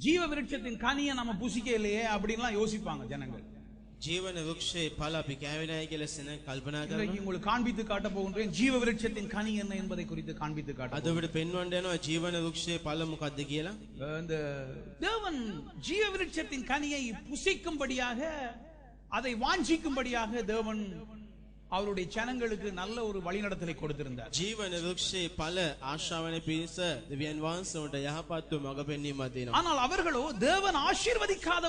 ஜீவ விருட்சத்தின் கனியை நம்ம புசிக்க இல்லையே அப்படின்லாம் யோசிப்பாங்க ஜனங்கள். ජීවන වෘක්ෂයේ ඵල අපි කෑවේ නැහැ කියලා සෙන කල්පනා කරනවා. உங்களுக்கு காண்பித்து காட்ட போகின்றேன் ஜீவ விருட்சத்தின் கனி என்ன என்பதை குறித்து காண்பித்து காட்ட. අද ඔබට පෙන්වන්න යනවා ජීවන වෘක්ෂයේ ඵල මොකක්ද කියලා. இந்த தேவன் ஜீவ விருட்சத்தின் கனியை புசிக்கும்படியாக அதை வாஞ்சிக்கும்படியாக தேவன் அவருடைய ஜனங்களுக்கு நல்ல ஒரு வழிநடத்தலை கொடுத்திருந்தார். ජීවන වෘක්ෂයේ ඵල ආශාවන පිණිස දෙවියන් වහන්සේට යහපත් වූ මඟ පෙන්වීමක් දෙනවා. ஆனால் அவர்களோ தேவன் ஆசீர்வதிக்காத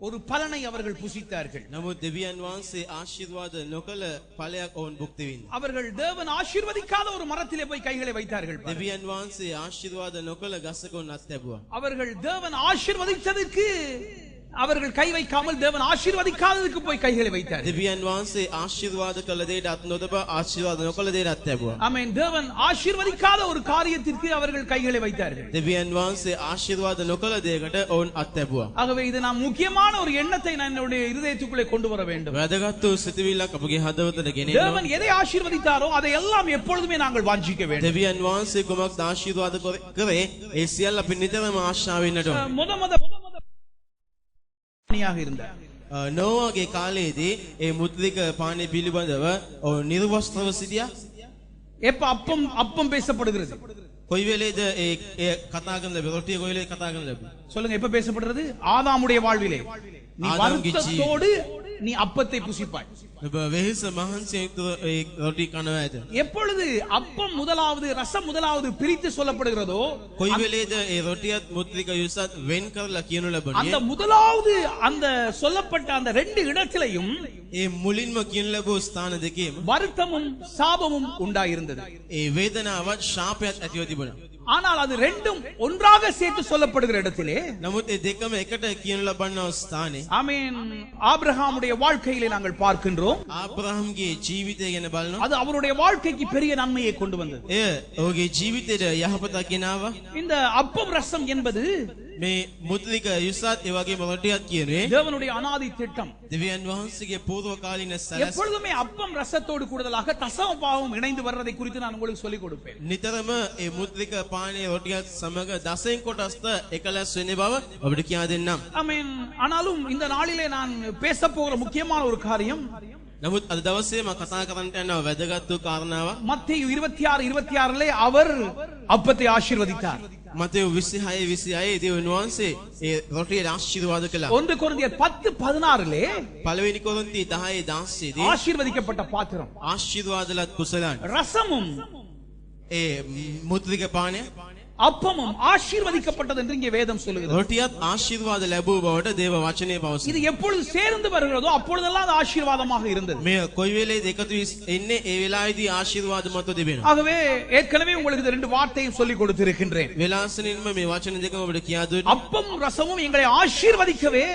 ஒரு பலனை அவர்கள் புசித்தார்கள். නමුත් දෙවියන් වහන්සේ ආශිර්වාද නොකළ ඵලයක් ඔවුන් භුක්ති විඳිනවා. அவர்கள் தேவன் ஆசீர்வதிக்காத ஒரு மரத்திலே போய் கைகளை வைத்தார்கள். දෙවියන් වහන්සේ ආශිර්වාද නොකළ ගසක උන් අත්හැබුවා. அவர்கள் தேவன் ஆசீர்வதித்ததற்கு அவர்கள் கை வைக்காமல் தேவன் ஆசீர்வதிக்காததுக்கு போய் கைகளை வைத்தார்கள். දෙවියන් වහන්සේ ආශිර්වාද කළ දෙයට අත් නොදබ ආශිර්වාද නොකළ දෙයට අත්හැබුවා. ஆமென். தேவன் ஆசீர்வதிக்காத ஒரு காரியத்திற்கு அவர்கள் கைகளை வைத்தார்கள். දෙවියන් වහන්සේ ආශිර්වාද නොකළ දෙයකට ඔවුන් අත්හැබුවා. ஆகவே இது நாம் முக்கியமான ஒரு எண்ணத்தை நான் என்னுடைய இதயத்துக்குள்ளே கொண்டு வர வேண்டும். වැදගත් වූ සිතුවිල්ලක් අපගේ හදවතට ගෙනෙන්න. தேவன் எதை ஆசீர்வதித்தாரோ அதை எல்லாம் எப்பொழுதுமே நாங்கள் வாஞ்சிக்க வேண்டும். දෙවියන් වහන්සේ කුමක්ද ආශිර්වාද කරේ ඒ සියල්ල අපි නිතරම ආශා වෙන්නට ඕන. முதமத இருந்தார். නෝවාගේ කාලයේදී ඒ මුද්‍රික පානය පිළිබඳව නිර්වස්ත්‍රව සිටියා. எப்ப அப்பம் பேசப்படுகிறது? කොයි වෙලේද ඒ කතා කරන ලැබෙ රොටිය කොයි වෙලේ කතා කරන ලැබෙ? சொல்லுங்க, எப்ப பேசப்படுறது? ஆதாமுடைய வாழ்விலே நீ வருத்தத்தோடு நீ அப்பத்தை புசிப்பாய். ඔබ වෙහෙස මහන්සියෙන් ඒ රොටි කනවා ඇත. எப்பொழுது அப்பம் முதலாவது ரசம் முதலாவது பிரித்து சொல்லப்படுகிறதோ කොයි වෙලේද ඒ රොටියත් මුද්‍රික යුසත් වෙන් කරලා කියනු ලැබුණේ. அந்த முதலாவது அந்த சொல்லப்பட்ட அந்த ரெண்டு இடத்திலையும் ඒ මුලින්ම කියනු ලැබූ ස්ථාන දෙකේම வருத்தமும் சாபமும் உண்டாயிருந்தது. ඒ වේදනාවත් ශාපයත් ඇතිව තිබුණා. ஆனால் அது ரெண்டும் ஒன்றாக சேர்த்து சொல்லப்படுகிற இடத்திலே නමුත් ඒ දෙකම එකට කියනු ලබන ස්ථානේ ஆமென் ஆபிரகாமுடைய வாழ்க்கையிலே நாங்கள் பார்க்கின்றோம். ආබ්‍රහම්ගේ ජීවිතය ගැන බලනවා. அது அவருடைய வாழ்க்கைக்கு பெரிய நன்மையை கொண்டு வந்தது. එය ඔහුගේ ජීවිතයට යහපතක් ගෙනාවා. இந்த அப்பம் ரசம் என்பது මේ මුද්‍රික යුසත් ඒ වගේම රොටියත් කියන්නේ தேவனுடைய அநாதி திட்டம். දෙවියන් වහන්සේගේ පූර්ව කාලීන සැලැස්ම. எப்பொழுதுமே அப்பம் ரசத்தோடு கூடுதலாக தசம பாவம் இணைந்து வர்றதை குறித்து நான் உங்களுக்கு சொல்லிக் கொடுப்பேன். නිතරම ඒ මුද්‍රික පානය රොටියත් සමග දසෙන් කොටස්ත එකලස් වෙන බව ඔබට කියා දෙන්නම්. ஆமென். ஆனாலும் இந்த நாளிலே நான் பேச போகிற முக்கியமான ஒரு காரியம், නමුත් අද දවසේ මම කතා කරන්න යනවා වැදගත් වූ කාරණාවක්. மத்தேயு 26:26 அவர் அப்பத்தை ஆசீர்வதித்தார். මතෙව් 26:26 දෙවියන් වහන්සේ ඒ රොටියට ආශිර්වාද කළා. 1 கொரிந்தியர் 10:16 පළවෙනි කොරින්ති 10:16 දී ஆசீர்வதிக்கப்பட்ட பாத்திரம் ආශිර්වාදලත් කුසලයන් ரசமும் ඒ මුද්‍රික පානය அப்பமும் ஆசீர்வதிக்கப்பட்டது என்று இங்கே வேதம் சொல்லுகிறது. රොටියත් ආශිර්වාද ලැබුව බවට දේව වචනේ පවසනවා. இது எப்பொழுது சேர்ந்து வருகிறதோ அப்பொழுதெல்லாம் அது ஆசீர்வாதமாக இருந்தது. මේ කොයි වෙලේද එකතු එන්නේ ඒ වෙලාවේදී ආශිර්වාද මත දෙවෙනවා. ஆகவே ஏற்கனவே உங்களுக்கு இந்த ரெண்டு வார்த்தையும் சொல்லிக் கொடுத்திருக்கின்றேன். වෙලාසනින්ම මේ වචන දෙකම ඔබට කියා දුන්නා. அப்பம் ரசமும் எங்களை ஆசீர்வதிக்கவே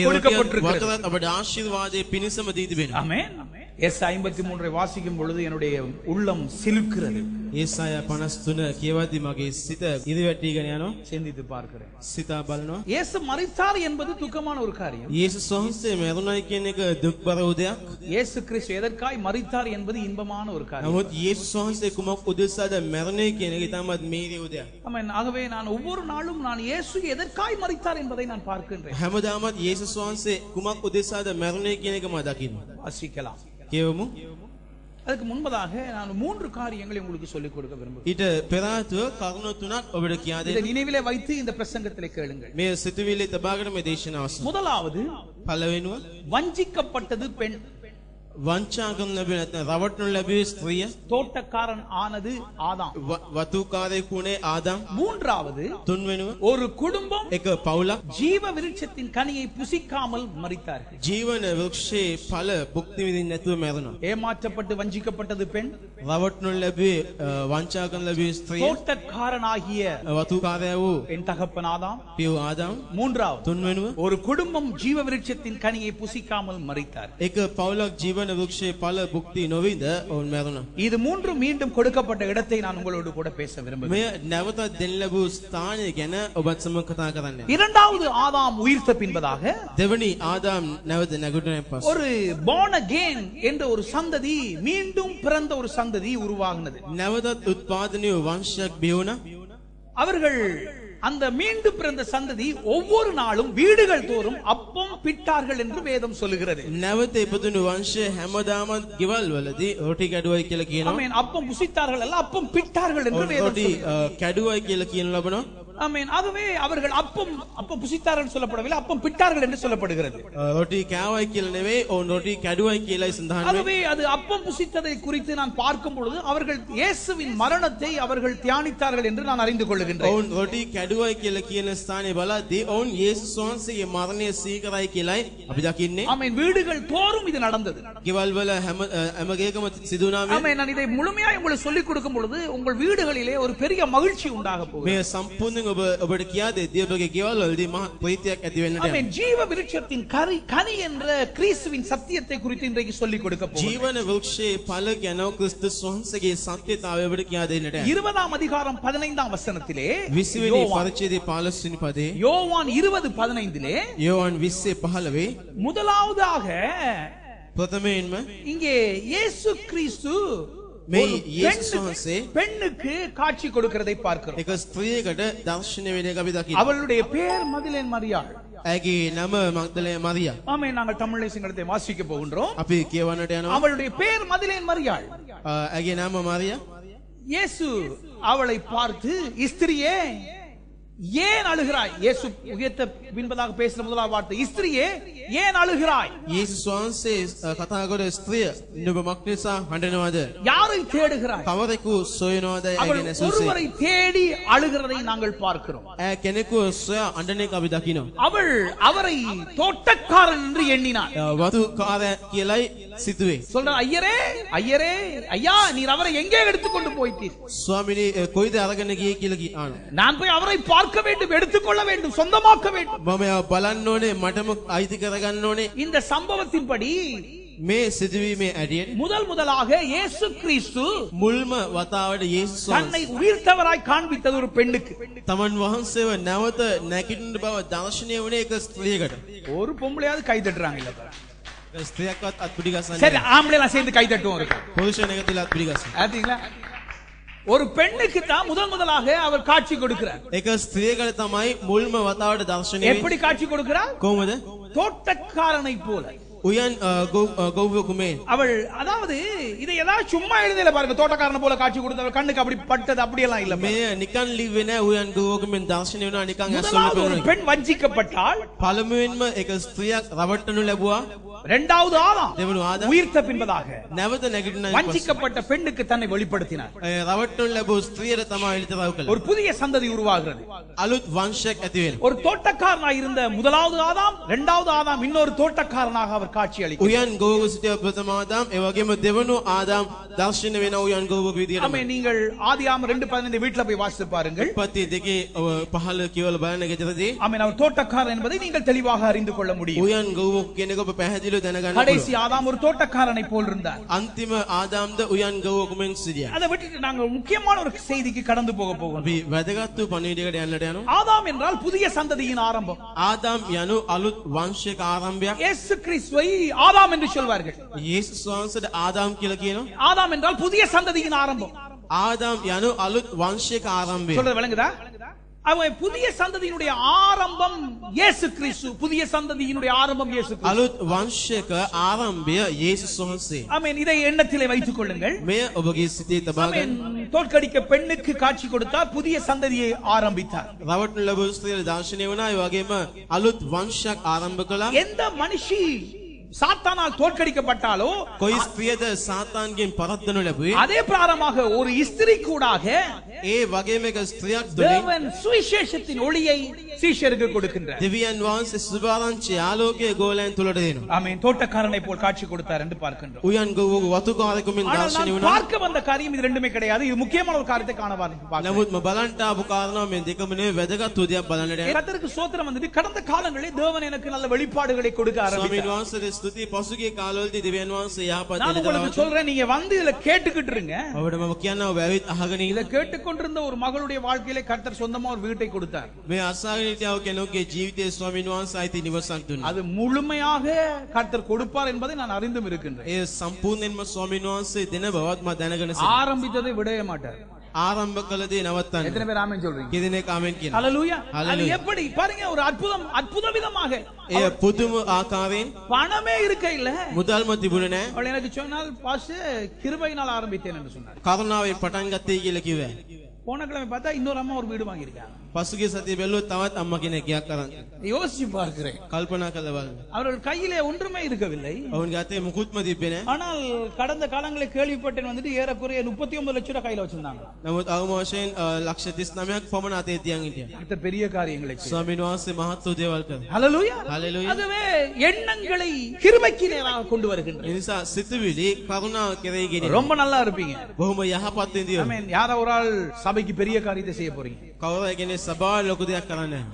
கொடுக்கப்பட்டிருக்கிறது. වචනත් ඔබට ආශිර්වාදයේ පිණිසම දී තිබෙනවා. ஆமென். எஸ் 53 வாசிக்கும் பொழுது என்னுடைய உள்ளம் சிலுக்கிறது. ඒසාය 53 කියවද්දි මගේ සිත ඉරිවැටීගෙන යනවා. சிந்தித்து பார்க்கிறேன். සිතා බලනවා. இயேசு மரித்தார் என்பது துக்கமான ஒரு காரியம். යේසුස් වහන්සේ මැරුණයි කියන එක දුක්බර උදයක්. இயேசு கிறிஸ்து எதற்காய் மரித்தார் என்பது இன்பமான ஒரு காரியம். නමුත් යේසුස් වහන්සේ කුමක් උදෙසාද මැරුණේ කියන එක ඉතාමත් මේරි උදයක්. ஆமென். ஆகவே நான் ஒவ்வொரு நாளும் நான் இயேசு எதற்காய் மரித்தார் என்பதை நான் பார்க்கின்றேன். හැමදාමත් යේසුස් වහන්සේ කුමක් උදෙසාද මැරුණේ කියන එක මම දකිනවා. வாசிக்கலாம். කියවමු. அதுக்கு முன்பதாக நான் 3 காரியங்களை உங்களுக்கு சொல்லிக் கொடுக்க விரும்புகிறேன். ඊට පෙර ආතුව කරුණු තුනක් ඔබට කියා இதை දෙන්න. நினைவிலே வைத்து இந்த பிரசங்கத்திலே கேளுங்கள். මේ සිතුවිලි තබාගෙන මේ දේශනාව முதலாவது, පළවෙනුව வஞ்சிக்கப்பட்டது பெண். වංචා කරන ලැබෙන්නේ නැත්නම් රවට්ටනු ලැබුවේ ස්ත්‍රිය. தோட்டக்காரன் ஆனது ஆதாம். වතුකාරයෙකු වුණේ ආදාම්. மூன்றாவது, තුන්වෙනුව ஒரு குடும்பம் එක පවුලක් ஜீவ விருட்சத்தின் கனியை புசிக்காமல் மரித்தார்கள். ජීවන වෘක්ෂයේ ඵල භුක්ති විඳින්න නැතුව මැරුණා. ஏமாற்றப்பட்டு வஞ்சிக்கப்பட்டது பெண். රවට්ටනු ලැබුවේ වංචා කරන ලැබුවේ ස්ත්‍රිය. தோட்டக்காரனாகிய වතුකාරයා වූ என் தகப்பன் ஆதாம். පියු ආදාම්. மூன்றாவது, තුන්වෙනුව ஒரு குடும்பம் ஜீவ விருட்சத்தின் கனியை புசிக்காமல் மரித்தார். එක පවුලක් ජීවන වෘක්ෂයේ ඵල භුක්ති නොවිඳ ඔවුන් මැරුණා. இது மூன்று மீண்டும் கொடுக்கப்பட்ட இடத்தை நான் உங்களோடு கூட பேச விரும்புகிறேன். මෙය නැවත දෙන්න ලැබූ ස්ථානය ගැන ඔබත් සමග කතා කරන්න. இரண்டாவது, ஆதாம் உயிர்த்த பின்பதாக දෙවනි ආදාම් නැවත නැගිටින පස්සේ ஒரு born again என்ற ஒரு சந்ததி, மீண்டும் பிறந்த ஒரு சந்ததி உருவாகினது. නැවතත් උත්පාදනීය වංශයක් බිහි වුණා. அவர்கள் அந்த மீண்டும் பிறந்த சந்ததி ஒவ்வொரு நாளும் வீடுகள் தோறும் அப்பம் பிட்டார்கள் என்று வேதம் சொல்லுகிறது. නැවත ඉපදුණු වංශය හැමදාමත් ගෙවල් වලදී රොටි කැඩුවයි කියලා කියනවා. ஆமென். அப்பம் புசித்தார்கள் அல்ல, அப்பம் பிட்டார்கள் என்று வேதம் රොටි சொல்லுகிறது. කැඩුවයි කියලා කියන ලබනවා. ஆமென். ஆகவே அவர்கள் அப்பம் புசித்தார்கள் சொல்லப்படவில்லை, அப்பம் பிட்டார்கள் என்று சொல்லப்படுகிறது. රොටි කෑවයි කියලා නෙවෙයි, ඔවුන් රොටි කැඩුවයි කියලායි සඳහන් වෙන්නේ. ஆகவே அது அப்பம் புசித்ததை குறித்து நான் பார்க்கும் பொழுது அவர்கள் இயேசுவின் மரணத்தை அவர்கள் தியானித்தார்கள் என்று நான் அறிந்து கொள்ளுகின்றேன். ඔවුන් රොටි කැඩුවයි කියලා කියන ස්ථානයේ බලද්දී ඔවුන් යේසුස් වහන්සේගේ මරණය සීකරයි කියලායි අපි දකින්නේ. ஆமென். வீடுகள் தோறும் இது நடந்தது. ගෙවල් වල හැම ගේකම සිදු වුණා මේ. ஆமென். நான் இதை முழுமையாக உங்களுக்கு சொல்லிக் கொடுக்கும் பொழுது உங்கள் வீடுகளிலே ஒரு பெரிய மகிழ்ச்சி உண்டாக போகுது. මේ සම්පූර්ණයෙන් ඔබට කියා දෙද්දී ඔබගේ ගෙවල් වලදී මහ ප්‍රීතියක් ඇති වෙන්නට යනවා. ஆமென். ஜீவ விருட்சத்தின் கனி என்ற கிறிஸ்துவின் சத்தியத்தை குறித்து இன்றைக்கு சொல்லிக் கொடுக்க போகிறேன். ජීවන වෘක්ෂයේ ඵල ගැන ක්‍රිස්තුස් වහන්සේගේ සත්‍යතාවය ඔබට කියා දෙන්නට යනවා. 20 அதிகாரம் 15 வசனத்திலே 20 වෙනි පරිච්ඡේදයේ 15 වෙනි පදේ யோவான் 20:15 යෝහන් 20:15 முதலாவதாக ප්‍රථමයෙන්ම இங்கே இயேசு கிறிஸ்து මේ ஒரு යේසුස් වහන්සේ பெண்ணுக்கு காட்சி கொடுக்கிறதை பார்க்கிறோம். එක ස්ත්‍රියකට දර්ශනය වෙන එක අපි දකිනවා. அவளுடைய பெயர் மதிலேன் மரியாள். ඇගේ නම මග්දලේ මරියා. ஆமென். நாங்கள் தமிழை சிங்களத்தை வாசிக்க போகின்றோம். අපි කියවන්නට යනවා. அவளுடைய பெயர் மதிலேன் மரியாள். ඇගේ නම මරියා. இயேசு அவளை பார்த்து, ஸ்திரியே ஏன் அழுகிறாய்? இயேசு உயர்த்த பின்பதாக பேசுற முதலாவது வார்த்தை, ஸ்திரியே ஏன் அழுகிறாய்? යේසුස් වහන්සේ කතා කර ස්ත්‍රිය නුඹ මක් නිසා හඬනවද? யாரை தேடுகிறாய்? කවරෙකු සොයනවද? அவள் ඇගේ නැසුසේ. ஒருவரை தேடி அழுகிறதை நாங்கள் பார்க்கிறோம். කෙනෙකු සොයා අඬන එක අපි දකිනවා. அவள் அவரை தோட்டக்காரன் என்று எண்ணினாள். වතු කාර්ය කියලායි සිතුවේ. சொல்ற, ஐயரே ஐயரே ஐயா, நீர் அவரை எங்கே எடுத்துக்கொண்டு போயிட்டீர்? ස්වාමිනේ කොයිද අරගෙන ගියේ කියලා කියනවා. நான் போய் அவரை பார்க்க வேண்டும், எடுத்துக்கொள்ள வேண்டும், சொந்தமாக்க வேண்டும். මම බලන්න ඕනේ, මටම අයිති කරගන්න ඕනේ. இந்த சம்பவத்தின்படி මේ සිදුවීමේ ඇඩියෙන් முதலாக இயேசு கிறிஸ்து මුල්ම වතාවට යේසුස් தன்னை உயிர்த்தவராய் காண்பித்தது ஒரு பெண்ணுக்கு. තමන් වහන්සේව නැවත නැගිටින බව දර්ශනය වුණේ එක ස්ත්‍රියකට. ஒரு பொம்பளையாவது கை தட்டுறாங்க இல்ல? ස්ත්‍රියක්වත් අත්පිඩි ගස්සන්නේ சரி, ஆம்பளை எல்லாம் சேர்ந்து கை தட்டுவோம் இருக்கு. පුරුෂයෙක් එකතුලා අත්පිඩි ගස්සනවා. பாத்தீங்களா? ஒரு பெண்ணுக்கு தான் முதலாக அவர் காட்சி கொடுக்கிறார். එක ස්ත්‍රියකට තමයි මුල්ම වතාවට දර්ශනය වෙන්නේ. எப்படி காட்சி கொடுக்கிறார்? කොහොමද? தோட்டக்காரனை போல. උයන් ගොව්වෙකු මේ. அவள் அதாவது இதை ஏதாவது சும்மா எழுதல பாருங்க. தோட்டக்காரனை போல காட்சி கொடுத்தவள் கண்ணுக்கு அப்படி பட்டது அப்படியெல்லாம் இல்ல. මේ නිකන් ලිව්වේ නෑ. උයන් ගොව්වෙකු මෙන් දර්ශනය වෙනවා නිකන් ඇස් වල முதலாவது ஒரு පෙනුනේ. பெண் வஞ்சிக்கப்பட்டால், පළමුවෙන්ම එක ස්ත්‍රියක් රවට්ටනු ලැබුවා. இரண்டாவது ஆதாம் දෙවනු ආදාම් உயிர்த்த பின்பதாக නැවත නැගිටින வஞ்சிக்கப்பட்ட பெண்ணுக்கு தன்னை வெளிப்படுத்தினார். රවට්ටනු ලැබූ ස්ත්‍රියට තමයි එළිතරව් කළේ. ஒரு புதிய சந்ததி உருவாகிறது. අලුත් වංශයක් ඇති වෙනවා. ஒரு தோட்டக்காரனாய் இருந்த முதலாவது ஆதாம், இரண்டாவது ஆதாம் இன்னொரு தோட்டக்காரனாக அவர் காட்சி அளிக்கிறார். උයන් ගොව්වෙකු සිටිය ප්‍රථම ආදාම්, ඒ වගේම දෙවනු ආදාම් දර්ශනය වෙන උයන් ගොව්වෙකු විදියට. ஆமென். நீங்கள் ஆதியாகமம் 2:15 வீட்ல போய் வாசித்து பாருங்கள். උපත්ති 2:15 කියවල බලන ගෙදරදී ஆமென். அவர் தோட்டக்காரன் என்பதை நீங்கள் தெளிவாக அறிந்து கொள்ள முடியும். උයන් ගොව්වෙකු කෙනෙක් ඔබ පැහැදිලිව දැනගන්න கடைசி පුළුවන්. ஆதாம் ஒரு தோட்டக்காரனை போல் இருந்தார். අන්තිම ආදාම්ද උයන් ගොව්වෙකු මෙන් සිටියා. அதை விட்டுட்டு நாங்க முக்கியமான ஒரு செய்திக்கு கடந்து போக போகிறோம். අපි වැදගත් වූ පණිවිඩයකට යන්නට යනවා. ஆதாம் என்றால் புதிய சந்ததியின் ஆரம்பம். ආදාම් යනු අලුත් වංශයක ආරම්භයක්. இயேசு கிறிஸ்துவை ஆதாம் என்று சொல்வார்கள். යේසුස් වහන්සේට ආදාම් කියලා කියනවා. ஆதாம் என்றால் புதிய சந்ததியின் ஆரம்பம். ආදාම් යනු අලුත් වංශයක ආරම්භය. சொல்றது விளங்குதா? அவன் புதிய சந்ததியினுடைய ஆரம்பம் இயேசு கிறிஸ்து. புதிய சந்ததியினுடைய ஆரம்பம் இயேசு கிறிஸ்து. අලුත් වංශයක ආරම්භය යේසුස් වහන්සේ. ஆமென். இதை எண்ணத்திலே வைத்துக் கொள்ளுங்கள். මෙය ඔබගේ සිතේ තබා ஆமென். ගන්න. தோற்கடிக்க பெண்ணுக்கு காட்சி கொடுத்தார், புதிய சந்ததியை ஆரம்பித்தார். රවට්ටනු ලැබූ ස්ත්‍රියට දර්ශනය වුණා. ඒ වගේම අලුත් වංශයක් ආරම්භ කළා. எந்த மனுஷி சாத்தானால் தோற்கடிக்கப்பட்டாலோ කොයි ස්ත්‍රියද සාතාන්ගෙන් පරද්දනු ලැබුවේ? அதே பிராரமாக ஒரு ஸ்திரீ கூடாக ඒ වගේම එක ස්ත්‍රියක් තුළින් தேவன் சுவிசேஷத்தின் ஒளியை சீஷருக்கு கொடுக்கின்றார். දෙවියන් වහන්සේ සුභාරංචි ආලෝකයේ ගෝලයන් තුලට දෙනවා. ஆமென். தோட்டக்காரனை போல் காட்சி கொடுத்தார் என்று பார்க்கின்றோம். උයන් ගොව්වෙකු වතුකාරයෙකු මෙන් ஆனால் දර්ශනය நான் වුණා. பார்க்க வந்த காரியம் இது ரெண்டுமே கிடையாது. இது முக்கியமான ஒரு காரியத்தை காண பார்க்கிறோம். නමුත් බලන්ට ආපු කාරණාව මේ දෙකම නෙවෙයි වැදගත් වූ දෙයක් බලන්නට යනවා. கர்த்தருக்கு ஸ்தோத்திரம் வந்தது. கடந்த காலங்களில் தேவன் எனக்கு நல்ல வெளிப்பாடுகளை கொடுக்க ස්වාමීන් ஆரம்பித்தார். වහන්සේට ස්තුති. පසුගිය කාලවලදී දෙවියන් වහන්සේ යහපත් நான் உங்களுக்கு சொல்றேன், நீங்க வந்து இதுல கேட்டுக்கிட்டு இருங்க. ඔබට මම කියනවා වැවිත් අහගෙන இத ඉන්න. கேட்டுக்கொண்டிருந்த ஒரு மகளுடைய வாழ்க்கையிலே கர்த்தர் சொந்தமா ஒரு வீட்டை கொடுத்தார். මේ අසාගෙන හිටියව කෙනෙකුගේ ජීවිතයේ ස්වාමීන් වහන්සේ අයිති නිවසක් දුන්නා. அது முழுமையாக கர்த்தர் கொடுப்பார் என்பதை நான் அறிந்தும் இருக்கின்றேன். ඒ සම්පූර්ණයෙන්ම ස්වාමීන් වහන්සේ දෙන බවත් මම දැනගෙන සිටිනවා. ஆரம்பித்ததை விடவே மாட்டார். ආරම්භ කළ දේ නවත්තන්න. எத்தனை பேர் ஆமென் சொல்றீங்க? කිදිනෙක ආමෙන් කියනවා. ஹalleluya. அது Hallelujah. எப்படி பாருங்க, ஒரு அற்புத விதமாக එය පුදුම ආකාරයෙන් பணமே இருக்க இல்ல, මුදල්ම තිබුණේ නැහැ. அவள் எனக்கு சொன்னால் பாஸ்டர் கிருபையினால் ஆரம்பித்தேன் என்று சொன்னார். කරුණාවෙන් පටන් ගත්තේ කියලා කිව්වා. போன கிழமை பார்த்தா இன்னொரு அம்மா ஒரு வீடு வாங்கி இருக்காங்க. පසුගිය සතිය බැලුවොත් තවත් අම්මා කෙනෙක් ගයක් අරන් யோசிச்சு பார்க்கிறேன், කල්පනා කළා බලන්න. அவர்கள் கையிலே ஒன்றுமே இருக்கவில்லை. ඔවුන්ගේ අතේ මුකුත්ම තිබ්බේ නැහැ. ஆனால் கடந்த காலங்களில் கேள்விப்பட்டேன் வந்துட்டு ஏறக்குறைய 39 லட்சம் ரூபாய் கையில வச்சிருந்தாங்க. නමුත් අවම වශයෙන් 139ක් පමණ අතේ තියන් හිටියා. இந்த பெரிய காரியங்களை செய்ய. ස්වාමීන් වහන්සේ මහත් වූ දේවල් කළා. ஹalleluya. Hallelujah. அதுவே எண்ணங்களை கிருபைக்கு நேராக கொண்டு வருகின்றது. ඒ නිසා සිතුවිලි කරුණාව කෙරෙහි ගෙනෙන. ரொம்ப நல்லா இருப்பீங்க. බොහොම යහපත් විදියට. ஆமென். யாரோ ஒரு ஆள் சபைக்கு பெரிய காரியத்தை செய்ய போறீங்க. කවුරු කෙනෙක් සභාවේ ලොකු දෙයක් කරන්නේ නැහැ.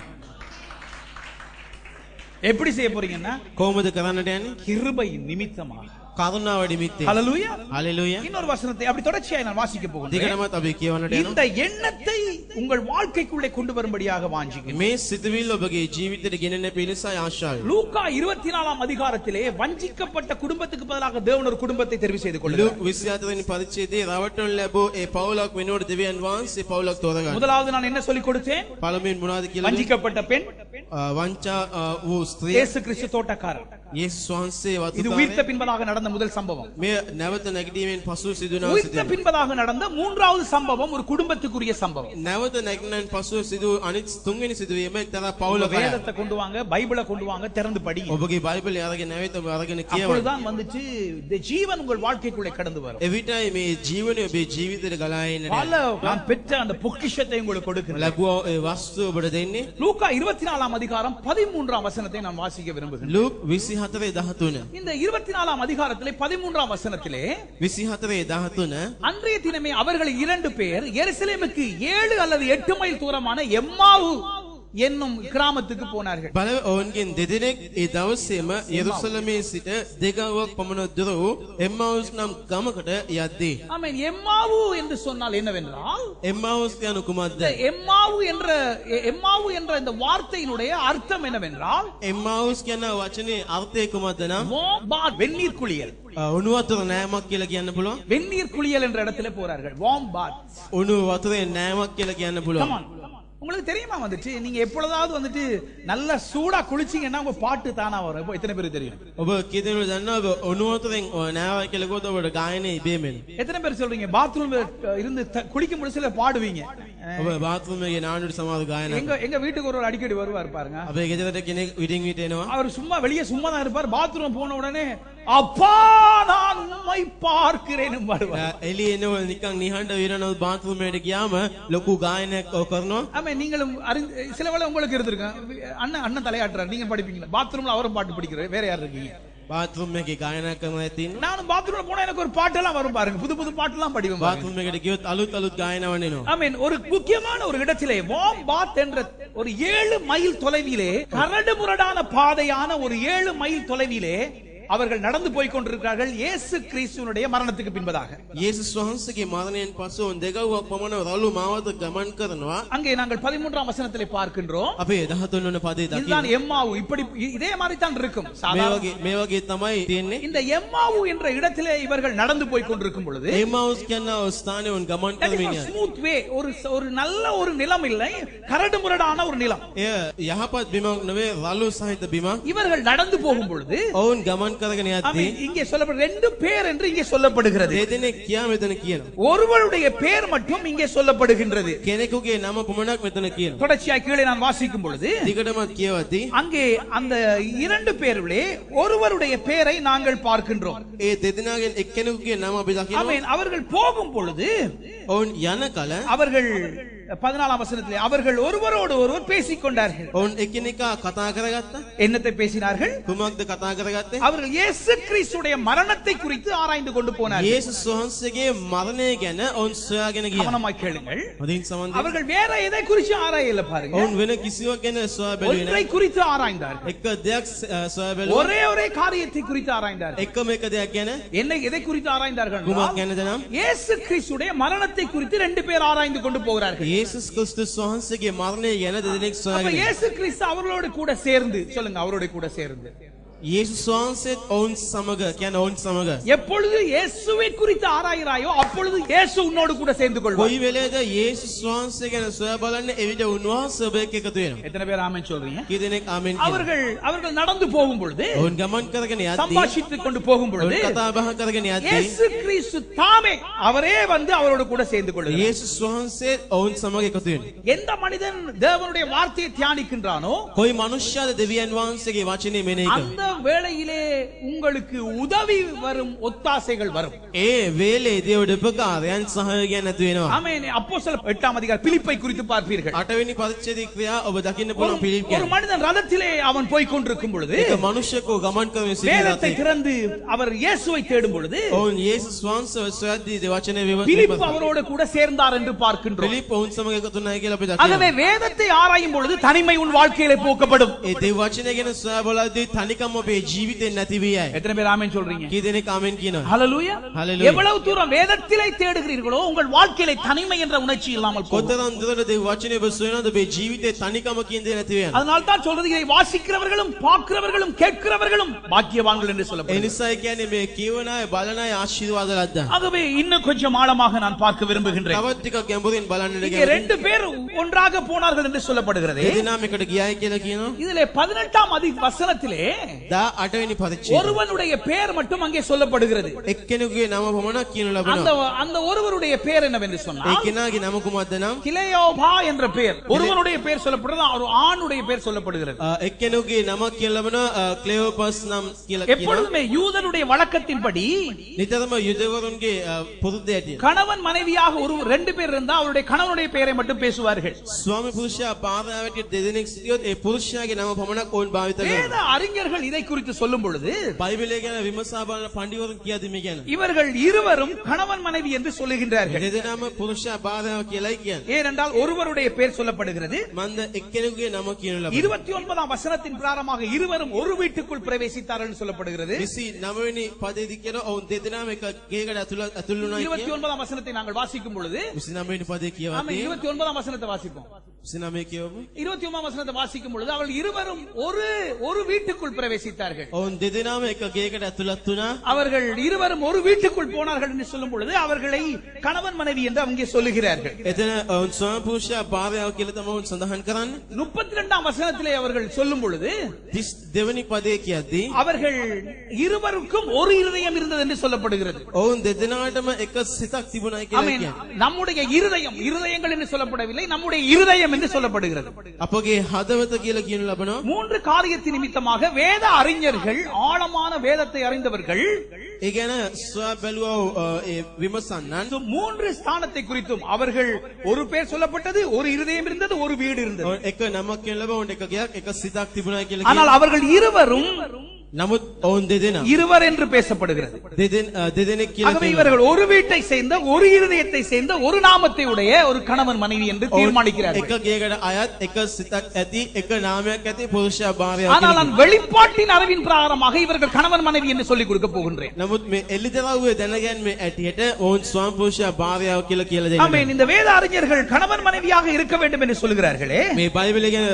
எப்படி செய்ய போறீங்கன்னா කොහොමද කරන්නට යන්නේ? கிருபை நிமித்தமாக. කරුණාව නිමිත්තෙන්. ஹalleluya. හalleluya. இன்னொரு வசனத்தை அப்படி தொடர்ச்சியாக நான் வாசிக்க போகிறேன். දිගටමත් අපි කියවන්නට යනවා. இந்த எண்ணத்தை உங்கள் வாழ்க்கைக்குள்ளே கொண்டு வரும்படியாக வாஞ்சிக்கிறேன். මේ සිතුවිල්ල ඔබගේ ජීවිතයට ගෙනෙන්න පිණිසයි ආශාවයි. லூக்கா 24ஆம் அதிகாரத்திலே வஞ்சிக்கப்பட்ட குடும்பத்துக்கு பதிலாக தேவன் ஒரு குடும்பத்தை தெரிவு செய்து கொள்ளுகிறார். ලූක් 24 වෙනි පරිච්ඡේදයේ රවට්ටන ලැබූ ඒ පවුලක් වෙනුවට දෙවියන් වහන්සේ පවුලක් තෝරගන්නවා. முதலாவது நான் என்ன சொல்லிக் கொடுத்தேன்? පළමුවෙන් මොනවද කියලා? வஞ்சிக்கப்பட்ட பெண், වංචා වූ ස්ත්‍රිය, இயேசு கிறிஸ்து தோட்டக்காரர். යේසුස් වහන්සේ இது වතුකාරය. உயிர்த்த பின்பதாக நடந்த முதல் சம்பவம். මේ නැවත නැගීමෙන් පසු සිදුවන உயிர்த்த பின்பதாக நடந்த மூன்றாவது சம்பவம் ஒரு குடும்பத்துக்குரிய சம்பவம். නැවත නැගීමෙන් පසු සිදු අනිත් තුන්වෙනි සිදුවීම එක්තරා உங்க පවුලක வேதத்தை கொண்டு வாங்க, பைபிளை கொண்டு வாங்க, திறந்து படிங்க. ඔබගේ බයිබලය අරගෙන නැවත ඔබ අරගෙන කියවන්න. அப்பொழுதுதான் வந்துச்சு இந்த ஜீவன் உங்கள் வாழ்க்கைக்குள்ளே கடந்து வரும். එවිටයි මේ ජීවනය ඔබේ ජීවිතයට ගලා එන්නේ. பல நான் பெற்ற அந்த பொக்கிஷத்தை உங்களுக்கு கொடுக்கிறேன். ලැබුවා ඒ වස්තුව ඔබට දෙන්නේ. லூக்கா 24ஆம் அதிகாரம் 13ஆம் வசனத்தை நான் வாசிக்க விரும்புகிறேன். ලූක් 24:13. இந்த 24ஆம் அதிகாரத்திலே 13ஆம் வசனத்திலே 24:13 அன்றைய தினமே அவர்கள் 2 பேர் எருசலேமுக்கு 7 அல்லது 8 மைல் தூரமான எம்மாவு என்னும் கிராமத்துக்கு போனார்கள். බල ඔවුන්ගෙන් දෙදෙනෙක් ඒ දවසේම යෙරුසලමේ සිට දෙගාවක් පමණ දුර වූ එම්මාවුස් නම් ගමකට යද්දී. ஆமென். எம்மாவு என்று சொன்னால் என்னவென்றால், එම්මාවුස් යනු කුමක්ද? இந்த எம்மாவு என்ற இந்த வார்த்தையினுடைய அர்த்தம் என்னவென்றால், එම්මාවුස් කියන වචනේ අර්ථය කුමක්ද නම් வாம்பாத், வெந்நீர் குளியல். උණු වතුර නෑමක් කියලා කියන්න පුළුවන්. வெந்நீர் குளியல் என்ற இடத்துல போறார்கள். வாம்பாத். උණු වතුරේ නෑමක් කියලා කියන්න Come පුළුවන්. on. உங்களுக்கு தெரியுமா வந்துட்டு நீங்க எப்பொழுதாவது வந்துட்டு நல்ல சூடா குளிச்சீங்கன்னா உங்க பாட்டு தானா வரும். இப்போ எத்தனை பேருக்கு தெரியும்? ඔබ කීදෙනෙකු දන්නවද උණු වතුරෙන් නෑමක් කියලා කිව්වොත් ඔබට ගායනේ ඉබේම එනවා. எத்தனை பேர் சொல்றீங்க பாத்ரூம்ல இருந்து குளிக்கும் பொழுது சில பாடுவீங்க? ඔබ බාත්රූම් එකේ නානුවට සමාව ගායනා. எங்க வீட்டுக்கு ஒரு அடிக்கடி வருவார் பாருங்க. අපේ ගෙදරට කෙනෙක් විදින් විට එනවා. அவர் சும்மா வெளியே சும்மா தான் இருப்பார். பாத்ரூம் போன உடனே அப்பா நான் உம்மை பார்க்கிறேன் வருவார். එළිය එනවා නිකන් නිහඬ විරනව බාත්රූම් එකට ගියාම ලොකු ගායනයක් කරනවා. ஆமா, நீங்களும் சில வேளை உங்களுக்கு இருந்திருக்கும். அண்ணன் தலையாட்டுறாரு, நீங்க படிப்பீங்களா? பாத்ரூம்ல அவரும் பாட்டு படிக்கிறாரு, வேற யார் இருக்கீங்க? බාත්රූම් එකේ ගායනා කරනවා ඇතින්. நானும் பாத்ரூம்ல போனா எனக்கு ஒரு பாட்டெல்லாம் வரும் பாருங்க. புது புது பாட்டெல்லாம் படிப்பேன் பாருங்க. බාත්රූම් එකට ගියොත් අලුත් ගායනාවන් එනවා. ஆமென். ஒரு முக்கியமான ஒரு இடத்திலே வாம்பாத் என்ற ஒரு 7 மைல் தொலைவிலே, கரடு முரடான பாதையான ஒரு 7 மைல் தொலைவிலே அவர்கள் நடந்து போய் கொண்டிருக்கிறார்கள் இயேசு கிறிஸ்துவினுடைய மரணத்துக்கு பின்பதாக. යේසුස් වහන්සේගේ මරණයෙන් පසු දෙගව්වක් පමණ රළු මාවත ගමන් කරනවා. அங்கே நாங்கள் 13ஆம் வசனத்திலே பார்க்கின்றோம். අපේ 13 වෙනි පදේ இதுதான் දකින්න. எம்மாவு. இப்படி இதே மாதிரி தான் இருக்கும். මේ වගේ තමයි තියෙන්නේ. இந்த எம்மாவு என்ற இடத்திலே இவர்கள் நடந்து போய் கொண்டிருக்கும் பொழுது, එමාවුස් කියන ස්ථානයේ උන් ගමන් කරමින් යනවා. ஸ்மூத் வே, ஒரு நல்ல ஒரு நிலம் இல்லை, கரடு முரடான ஒரு நிலம். එය යහපත් බිමක් නෙවෙයි රළු සහිත බිමක්. இவர்கள் நடந்து போகும் பொழுது ඔවුන් ගමන් කරගෙන යද්දී ஆமென், இங்கே சொல்லப்படும் 2 பேர் என்று இங்கே சொல்லப்படுகிறது. දෙදෙනෙක් කියා මෙතන කියනවා. ஒருவருடைய பேர் மட்டும் இங்கே சொல்லப்படுகின்றது. කෙනෙකුගේ නම පමණක් මෙතන කියනවා. தொடர்ச்சியாக கீழே நான் வாசிக்கும் பொழுது දිගටම කියවද්දී அங்கே அந்த 2 பேரிலே ஒருவருடைய பெயரை நாங்கள் பார்க்கின்றோம். ඒ දෙදෙනාගෙන් එක්කෙනෙකුගේ නම අපි දකිනවා. ஆமென். அவர்கள் போகும் பொழுது ඔවුන් යන කල அவர்கள் 14ஆம் வசனத்திலே அவர்கள் ஒருவரோடு ஒருவர் பேசிக் கொண்டார்கள். ඔවුන් එකිනෙකා කතා කරගත්තා. என்னத்தை பேசினார்கள்? කුමක්ද කතා කරගත්තේ? அவர்கள் இயேசு கிறிஸ்துடைய மரணத்தை குறித்து ஆராய்ந்து கொண்டு போனார்கள். යේසුස් වහන්සේගේ මරණය ගැන ඔවුන් සොයාගෙන ගියා. கவனமாய் கேளுங்கள். හොඳින් සමන් දෙන්න. அவர்கள் வேற எதை குறித்து ஆராயல பாருங்க. ඔවුන් වෙන කිසිවක් ගැන සොයා බැලුවේ ஒன்றை නැහැ. குறித்து ஆராய்ந்தார்கள். එක දෙයක් සොයා බැලුවා. ஒரே காரியத்தை குறித்து ஆராய்ந்தார்கள். එකම එක දෙයක් ගැන. எதை குறித்து ஆராய்ந்தார்கள்? කුමක් ගැනද නම්? இயேசு கிறிஸ்துடைய மரணத்தை குறித்து 2 பேர் ஆராய்ந்து கொண்டு போகிறார்கள். යේසුස් ක්‍රිස්තුස් වහන්සේගේ මරණය ගැන දෙදෙනෙක් அப்ப සොයාගෙන. இயேசு கிறிஸ்து அவர்களோடு கூட சேர்ந்து, சொல்லுங்க, அவரோட கூட சேர்ந்து. යේසුස් වහන්සේත් ඔවුන් සමග කියන්නේ ඔවුන් සමග எப்பொழுது இயேசுவை குறித்து ஆராயிறாயோ அப்பொழுது இயேசு உன்னோடு கூட சேர்ந்து கொள்வார். කොයි වෙලේද යේසුස් වහන්සේ ගැන සොයා බලන්නේ එවිට උන්වහන්සේ ඔබ එක්ක එකතු වෙනවා. எத்தனை பேர் ஆமென் சொல்றீங்க? කී දෙනෙක් ආමෙන් කියනවා. அவர்கள் நடந்து போகும் பொழுது ඔවුන් ගමන් කරගෙන යද්දී சம்பாஷித்துக் கொண்டு போகும் பொழுது ඔවුන් කතා බහ කරගෙන යද්දී இயேசு கிறிஸ்து தாமே அவரே வந்து அவரோடு கூட சேர்ந்து கொள்கிறார். යේසුස් වහන්සේ ඔවුන් සමග එකතු වෙනවා. எந்த மனிதன் தேவனுடைய வார்த்தையை தியானிக்கின்றானோ කොයි මනුෂ්‍යයාද දෙවියන් වහන්සේගේ වචනේ මෙනෙහි කරන්නේ? அந்த வேளையிலே உங்களுக்கு உதவி வரும் ஒத்தாசைகள் வரும். ඒ වේලේදී ඔබට උපකාරයන් සහයෝගයන් නැති වෙනවා. ஆமென். அப்போஸ்தலர் 8 அதிகாரம் பிலிப்பை குறித்து பார்ப்பீர்கள். 8 වෙනි පරිච්ඡේදයේ ක්‍රියා ඔබ දකින්න පුළුවන් පිළිප් ஒரு மனிதன் ரதத்திலே அவன் போய் கொண்டிருக்கும் பொழுது එක මනුෂ්‍යකෝ ගමන් කරමින් வேதத்தை සිටින திறந்து அவர் இயேசுவை தேடும் பொழுது ඔවුන් යේසුස් වහන්සේව සොයද්දී ඒ වචනේ பிலிப் அவரோடு கூட சேர்ந்தார் என்று பார்க்கின்றோம். පිළිප් ඔවුන් සමග එකතු වුණායි කියලා අපි ஆகவே දකිනවා. வேதத்தை ஆராயும் பொழுது தனிமை உன் வாழ்க்கையிலே போக்கப்படும். ඒ දෙව් වචනේ ගැන සොයා බලද්දී තනිකම ඔබේ ජීවිතේ නැති විය යයි. எத்தனை பேர் ஆமென் சொல்றீங்க? කී දෙනෙක් ආමෙන් කියනවා? ஹalleluya. Hallelujah. எவ்வளவு தூரம் வேதத்திலே தேடுகிறீர்களோ உங்கள் வாழ்க்கையிலே தனிமை என்ற உணர்ச்சி இல்லாமல் போகும். කොතරම් දුරට දෙව් වචනේ ඔබ සොයනද ඔබේ ජීවිතේ තනිකම කියන දේ නැති වෙනවා. அதனால தான் சொல்றது இதை வாசிக்கிறவர்களும் பார்க்கிறவர்களும் கேட்கிறவர்களும் பாக்கியவான்கள் என்று ඒ சொல்லப்படுகிறது. නිසායි කියන්නේ මේ කියවන අය බලන අය ආශිර්වාද ලද්දා. ஆகவே இன்னும் கொஞ்சம் ஆழமாக நான் பார்க்க விரும்புகின்றேன். තවත් ටිකක් ගැඹුරින් බලන්න இங்கே ரெண்டு பேர் ஒன்றாக போனார்கள் என்று சொல்லப்படுகிறது. දෙදෙනාම එකට ගියායි කියලා කියනවා. இதிலே 18 வசனத்திலே 18 වෙනි පරිච්ඡේදය. ஒருவனுடைய பெயர் மட்டும் அங்கே சொல்லப்படுகிறது. එක්කෙනෙකුගේ නම පමණක් කියනු அந்த ලබනවා. அந்த ஒருவருடைய பெயர் என்னவென்று ඒ சொன்னால் කෙනාගේ නම කුමක්ද නම්? கிலேயோபா என்ற பெயர். ஒருவனுடைய பெயர் சொல்லப்படுறது ஒரு ஆணுடைய பெயர் சொல்லப்படுகிறது. එක්කෙනෙකුගේ නමක් කියන ලබනවා ක්ලෙෝපස් නම් කියලා කියනවා. எப்பொழுதுமே யூதனுடைய வழக்கத்தின்படி නිතරම යුදවරුන්ගේ පුරුද්ද ඇටිය. கணவன் மனைவியாக ஒரு ரெண்டு பேர் இருந்தா அவருடைய கணவனுடைய பெயரை மட்டும் பேசுவார்கள். ස්වාමි පුරුෂයා පාරාවට දෙදෙනෙක් සිටියොත් ඒ පුරුෂයාගේ නම පමණක් ඕන් භාවිත வேத කරනවා. அறிஞர்கள் இதை குறித்து சொல்லும் பொழுது බයිබලය ගැන විමසා බලන පඬිවරුන් කියද්දි මේ ගැන. இவர்கள் இருவரும் கணவன் மனைவி என்று சொல்லுகின்றார்கள். දෙදෙනාම පුරුෂයා පාරාව කියලායි කියන්නේ. ஏனென்றால் ஒருவருடைய பெயர் சொல்லப்படுகிறது. මන්ද එක්කෙනෙකුගේ නම කියනු ලබනවා. 29 வசனத்தின் பிரகாரமாக இருவரும் ஒரு வீட்டுக்குள் பிரவேசித்தார்கள் என்று சொல்லப்படுகிறது. 29 වෙනි පදයේදී කියන ඔවුන් දෙදෙනාම එක ගේකට ඇතුළු වුණා කියලා. 29 வசனத்தை நாங்கள் வாசிக்கும் பொழுது 29 වෙනි පදේ ஆமா කියවන්නේ 29 வசனத்தை வாசிப்போம். 29 කියවමු. 29 வசனத்தை வாசிக்கும் பொழுது அவர்கள் இருவரும் ஒரு வீட்டுக்குள் பிரவேசித்தார்கள். ඔවුන් දෙදෙනාම එක ගේකට ඇතුළත් වුණා. அவர்கள் இருவரும் ஒரு வீட்டுக்குள் போனார்கள் என்று சொல்லும் பொழுது அவர்களை கணவன் மனைவி என்று அங்கே சொல்லுகிறார்கள். එතන ඔවුන් ස්වාමි පුරුෂයා පාරාව කියලා තමයි ඔවුන් සඳහන් කරන්නේ. 32 வசனத்திலே அவர்கள் சொல்லும் பொழுது 32 වෙනි පදේ කියද්දී அவர்கள் இருவருக்கும் ஒரு இருதயம் இருந்தது என்று சொல்லப்படுகிறது. ඔවුන් දෙදෙනාටම එක සිතක් තිබුණායි කියලා ஆமென். කියන්නේ. நம்முடைய இருதயங்கள் என்று சொல்லப்படவில்லை, நம்முடைய இருதயம் என்று சொல்லப்படுகிறது. අපගේ හදවත කියලා කියනු ලබනවා. 3 காரியத்தின் நிமித்தமாக வேத அறிஞர்கள், ஆழமான வேதத்தை அறிந்தவர்கள் ඒ ගැන සොයා බැලුවා ඒ විමසන්නන් 3 ஸ்தானத்தை குறித்தும் அவர்கள் ஒரு பேர் சொல்லப்பட்டது, ஒரு இருதயம் இருந்தது, ஒரு வீடு இருந்தது. ඔවුන් එක නමක් කියන ලබ ඔවුන් එක ගයක් එක සිතක් තිබුණායි කියලා ஆனால் කියනවා. அவர்கள் இருவரும் නමුත් ඔවුන් දෙදෙනා இருவர் என்று பேசப்படுகிறது. දෙදෙනෙක් කියලා ஆகவே කියනවා. இவர்கள் ஒரு வீட்டை சேர்ந்த, ஒரு இருதயத்தை சேர்ந்த, ஒரு நாமத்தை உடைய ஒரு கணவன் மனைவி என்று தீர்மானிக்கிறார்கள். එක ගේකට අයත් එක සිතක් ඇති එක නාමයක් ඇති පුරුෂයා භාර්යාව ஆனால் කියලා. நான் வெளிப்பாட்டின் அறிவின் பிரகாரமாக இவர்கள் கணவன் மனைவி என்று சொல்லிக் கொடுக்க போகின்றேன். නමුත් මේ එල්ලිදරව්වේ දැනගැන්මේ ඇටියට ඔවුන් ස්වාමි පුරුෂයා භාර්යාව කියලා කියලා දෙනවා. ஆமென். இந்த வேத அறிஞர்கள் கணவன் மனைவியாக இருக்க வேண்டும் என்று சொல்கிறார்களே, මේ බයිබලය ගැන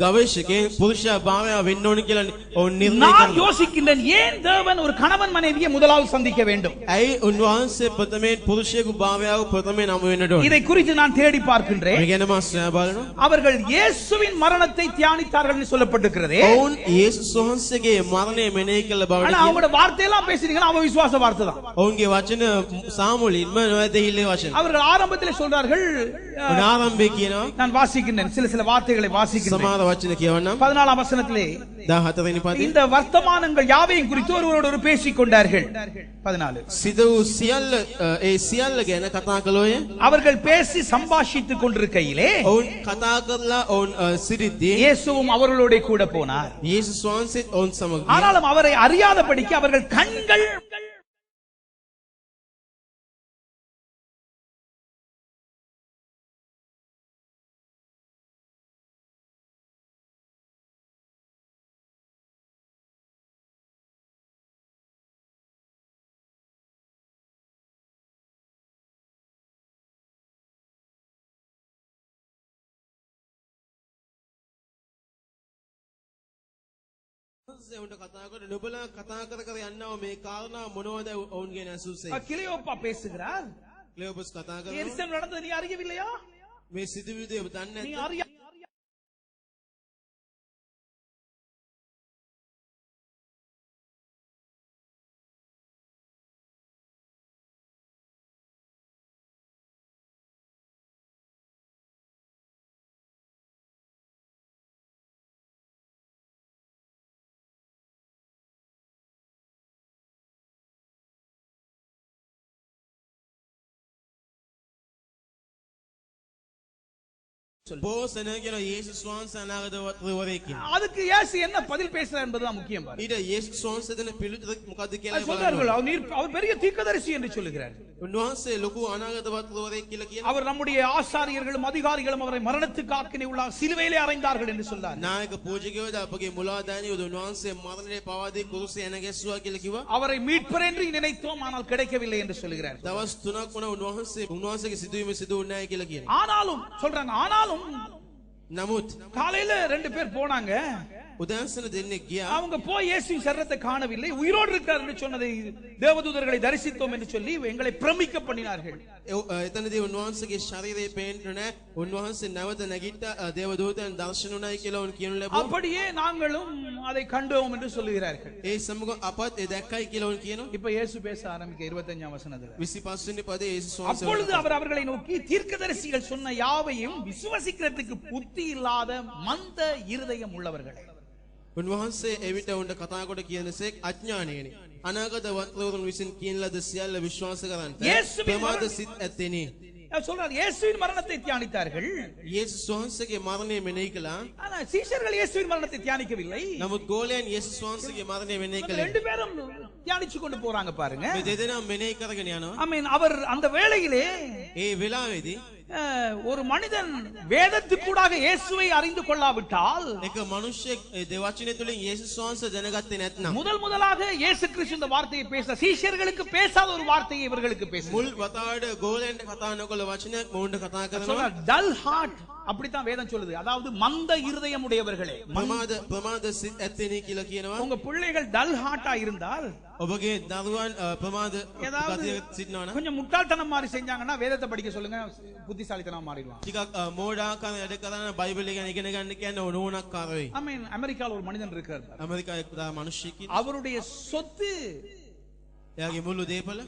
ගවේෂකයන් පුරුෂයා භාර්යාව වෙන්න ඕන කියලා ඔවුන් නිර්ණය நான் කරනවා. யோசிக்கின்றேன், ஏன் தேவன் ஒரு கணவன் மனைவியை முதலாவது சந்திக்க வேண்டும்? ඇයි උන්වහන්සේ ප්‍රථමයෙන් පුරුෂයෙකු භාර්යාව ප්‍රථමයෙන් හමු වෙන්නට ඕන? இதை குறித்து நான் தேடி பார்க்கின்றேன். මේ ගැන මම සොයා බලනවා. அவர்கள் இயேசுவின் மரணத்தை தியானித்தார்கள் என்று சொல்லப்பட்டிருக்கிறதே. ඔවුන් යේසුස් වහන්සේගේ මරණය මෙනෙහි කළ බවට ஆனா කියනවා. அவங்களோட வார்த்தையெல்லாம் பேசுறீங்கன்னா அவ விசுவாச வார்த்தை தான். ඔවුන්ගේ වචන සාමුලින්ම නොඇදහිල්ලේ වචන. அவர்கள் ஆரம்பத்திலே சொல்றார்கள், ඔන්න ආරම්භයේ කියනවා நான் வாசிக்கின்றேன், சில வார்த்தைகளை வாசிக்கின்றேன். සමහර වචන කියවන්නම්. 14 வசனத்திலே 14 වෙනි පදේ இந்த வர்த்தமானங்கள் யாவையும் குறித்து ஒருவரோடு பேசிக் கொண்டார்கள். 14 සිද වූ සියල්ල ඒ සියල්ල ගැන කතා කළෝය. அவர்கள் பேசி சம்பாஷித்துக் கொண்டிருக்கையிலே ඔවුන් කතා කරලා ඔවුන් සිටිද්දී இயேசுவும் அவர்களோட கூட போனார். යේසුස් වහන්සේත් ඔවුන් සමග ගියා. ஆனாலும் அவரை அறியாதபடிக்கு அவர்கள் கண்கள் උන්වහන්සේ උන්ට කතා කරලා නුඹලා කතා කර කර යනවා මේ කාරණා මොනවද ඔවුන්ගේ නැසුසේ கிளியோப்பா பேசுகிறார், ක්ලියෝපස් කතා කරනවා எருசலேம் நடந்தது நீ அறியவில்லையா? මේ සිදුවිලි ඔබ දන්නේ நீ නැත්නම් அறிய බෝසන කියන යේසුස් වහන්සේ අනාගතවරයෙක් කියලා. அதுக்கு இயேசு என்ன பதில் பேசுறார் என்பதுதான் முக்கியம் பாரு. ඊට යේසුස් වහන්සේ දෙන පිළිතුර මොකද්ද කියලා அது சொல்றார்கள், அவர் பெரிய தீர்க்கதரிசி என்று சொல்லுகிறார். උන්වහන්සේ ලොකු අනාගතවරයෙක් කියලා කියනවා. அவர் நம்முடைய ஆசாரியர்களும் அதிகாரிகளும் அவரை மரணத்துக்கு ஆக்கினை உள்ளார், சிலுவையிலே அறைந்தார்கள் என்று சொல்றார். නායක පූජකයෝද අපගේ මුලාදානියෝද උන්වහන්සේ මරණයට පවාදී කුරුසේ එන ගැස්සුවා කියලා කිව්වා. அவரை மீட்பர் என்று நினைத்தோம், ஆனால் கிடைக்கவில்லை என்று சொல்லுகிறார். දවස් 3ක් වුණා උන්වහන්සේගේ සිදුවීම සිදු වුණේ නැහැ කියලා කියනවා. ஆனாலும் சொல்றாங்க, ஆனாலும் නමුත් காலையில 2 பேர் போனாங்க, උදෑසන දෙන්නෙක් ගියා. அவங்க போய் இயேசுவின் சரீரத்தை காணவில்லை, உயிரோடு இருக்கிறார் என்று சொன்னதை தேவதூதர்களை தரிசித்தோம் என்று சொல்லி எங்களை பிரமிக்க பண்ணினார்கள். එතනදී උන්වහන්සේගේ ශරීරය පේන්න නැහැ. උන්වහන්සේ නැවත නැගිට්ටා දේවදූතයන් දර්ශන උනායි කියලා උන් කියනු ලැබුවා. அப்படியே நாங்களும் அதை கண்டோம் என்று சொல்லுகிறார்கள். ඒ සමග අපත් ඒ දැක්කයි කියලා උන් කියනවා. இப்ப இயேசு பேச ஆரம்பிக்க 25ஆம் வசனத்துல. 25 වෙනි පදේ යේසුස් වහන්සේ அப்பொழுது அவர் அவர்களை நோக்கி, தீர்க்கதரிசிகள் சொன்ன யாவையும் விசுவசிக்கிறதுக்கு புத்தி இல்லாத மந்த இருதயம் உள்ளவர்களே. උන්වහන්සේ එවිට උන්ට කතා කොට කියනසේක් අඥානයනි. අනාගත වත්වරුන් විසින් කියන ලද සියල්ල විශ්වාස කරන්ට ප්‍රමාද සිත් ඇත්තෙනි. அவர் சொல்றார், இயேசுவின் மரணத்தை தியானித்தார்கள், යේසුස් වහන්සේගේ මරණය මෙනෙහි කළා. ஆனா சீஷர்கள் இயேசுவின் மரணத்தை தியானிக்கவில்லை. නමුත් ගෝලයන් යේසුස් වහන්සේගේ මරණය මෙනෙහி அந்த කළේ. 2 பேரும் தியானிச்சு கொண்டு போறாங்க பாருங்க. මේ දෙදෙනා මෙනෙහි කරගෙන යනවා. ஆமென். அவர் அந்த வேளையிலே ඒ වෙලාවේදී ஒரு மனிதன் வேதத்துக்கூடாக இயேசுவை அறிந்து கொள்ளாவிட்டால், එක මිනිහෙක් දෙවචනය තුලින් යේසුස් වහන්සේ දැනගත්තේ නැත්නම් முதலாக இயேசு கிறிஸ்து இந்த வார்த்தையை பேச, சீஷர்களுக்கு பேசாத ஒரு வார்த்தையை இவர்களுக்கு பேச මුල් වතාවට ගෝලයන්ට කතා නොකළ වචනයක් මොවුන්ට කතා කරනවා. டல் ஹார்ட், அப்படித்தான் வேதம் சொல்லுது. அதாவது மந்த இருதயம் உடையவர்களே. ප්‍රමාද සිත් ඇත්තෙනි කියලා කියනවා. உங்க பிள்ளைகள் டல் ஹார்ட்டா இருந்தால், ඔබගේ දරුවන් ප්‍රමාද ஏதாவது ගතියක් සිටිනවා නම් கொஞ்சம் முட்டாள்தனம் மாதிரி செஞ்சாங்கன்னா வேதத்தை படிக்க சொல்லுங்க, புத்திசாலித்தனமா மாறிடுவாங்க. ටිකක් මෝඩාකාර වැඩ කරන බයිබලය ගැන ඉගෙන ගන්න කියන්නේ ඕනෝනක්කාර වෙයි. ஆமென். அமெரிக்கால ஒரு மனிதன் இருக்கார், ඇමරිකාවේ එක්තරා මිනිහෙක් ඉන්නවා. அவருடைய சொத்து එයාගේ මුළු දේපල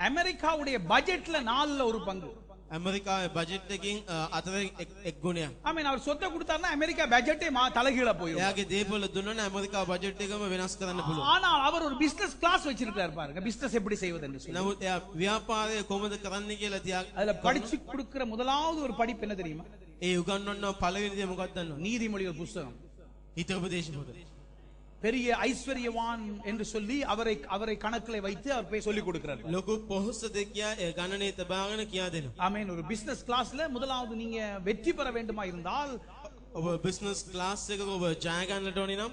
அமெரிக்காவுடைய பட்ஜெட்ல 4ல ஒரு பங்கு. ඇමරිකාවේ බජට් එකකින් අතරින් එක් ගුණයක්. ஆமென். அவர் சொத்தை கொடுத்தாருன்னா அமெரிக்கா பட்ஜெட்டே தலைகீழா போயிடும். එයාගේ දේපල දුන්නා නම් ඇමරිකාව බජට් එකම වෙනස් කරන්න පුළුවන්. ஆனால் அவர் ஒரு பிசினஸ் கிளாஸ் வச்சிருக்காரு பாருங்க, பிசினஸ் எப்படி செய்வது என்று சொல்லி. නමුත් එයා ව්‍යාපාරය කොහොමද කරන්න කියලා තියා அதுல படிச்சு கொடுக்கிற முதலாவது ஒரு படிப்பு என்ன தெரியுமா? ඒ උගන්වන්න පළවෙනි දේ මොකක්ද දන්නවද? நீதிமொழிகள் புஸ்தகம். හිතෝපදේශ පොත. பெரிய ஐஸ்வர்யவான் என்று சொல்லி அவரை கணக்கிலே வைத்து அவர் சொல்லிக் கொடுக்கிறார். ලොකු පොහොසතෙක් කියා ඒ ගණනේ තබාගෙන කියා දෙනවා. ஆமென். ஒரு பிசினஸ் கிளாஸ்ல முதலாவது நீங்க வெற்றி பெற வேண்டுமா இருந்தால், ඔබ බිස්නස් ක්ලාස් එකක ඔබ ජය ගන්නට ඕනේ නම්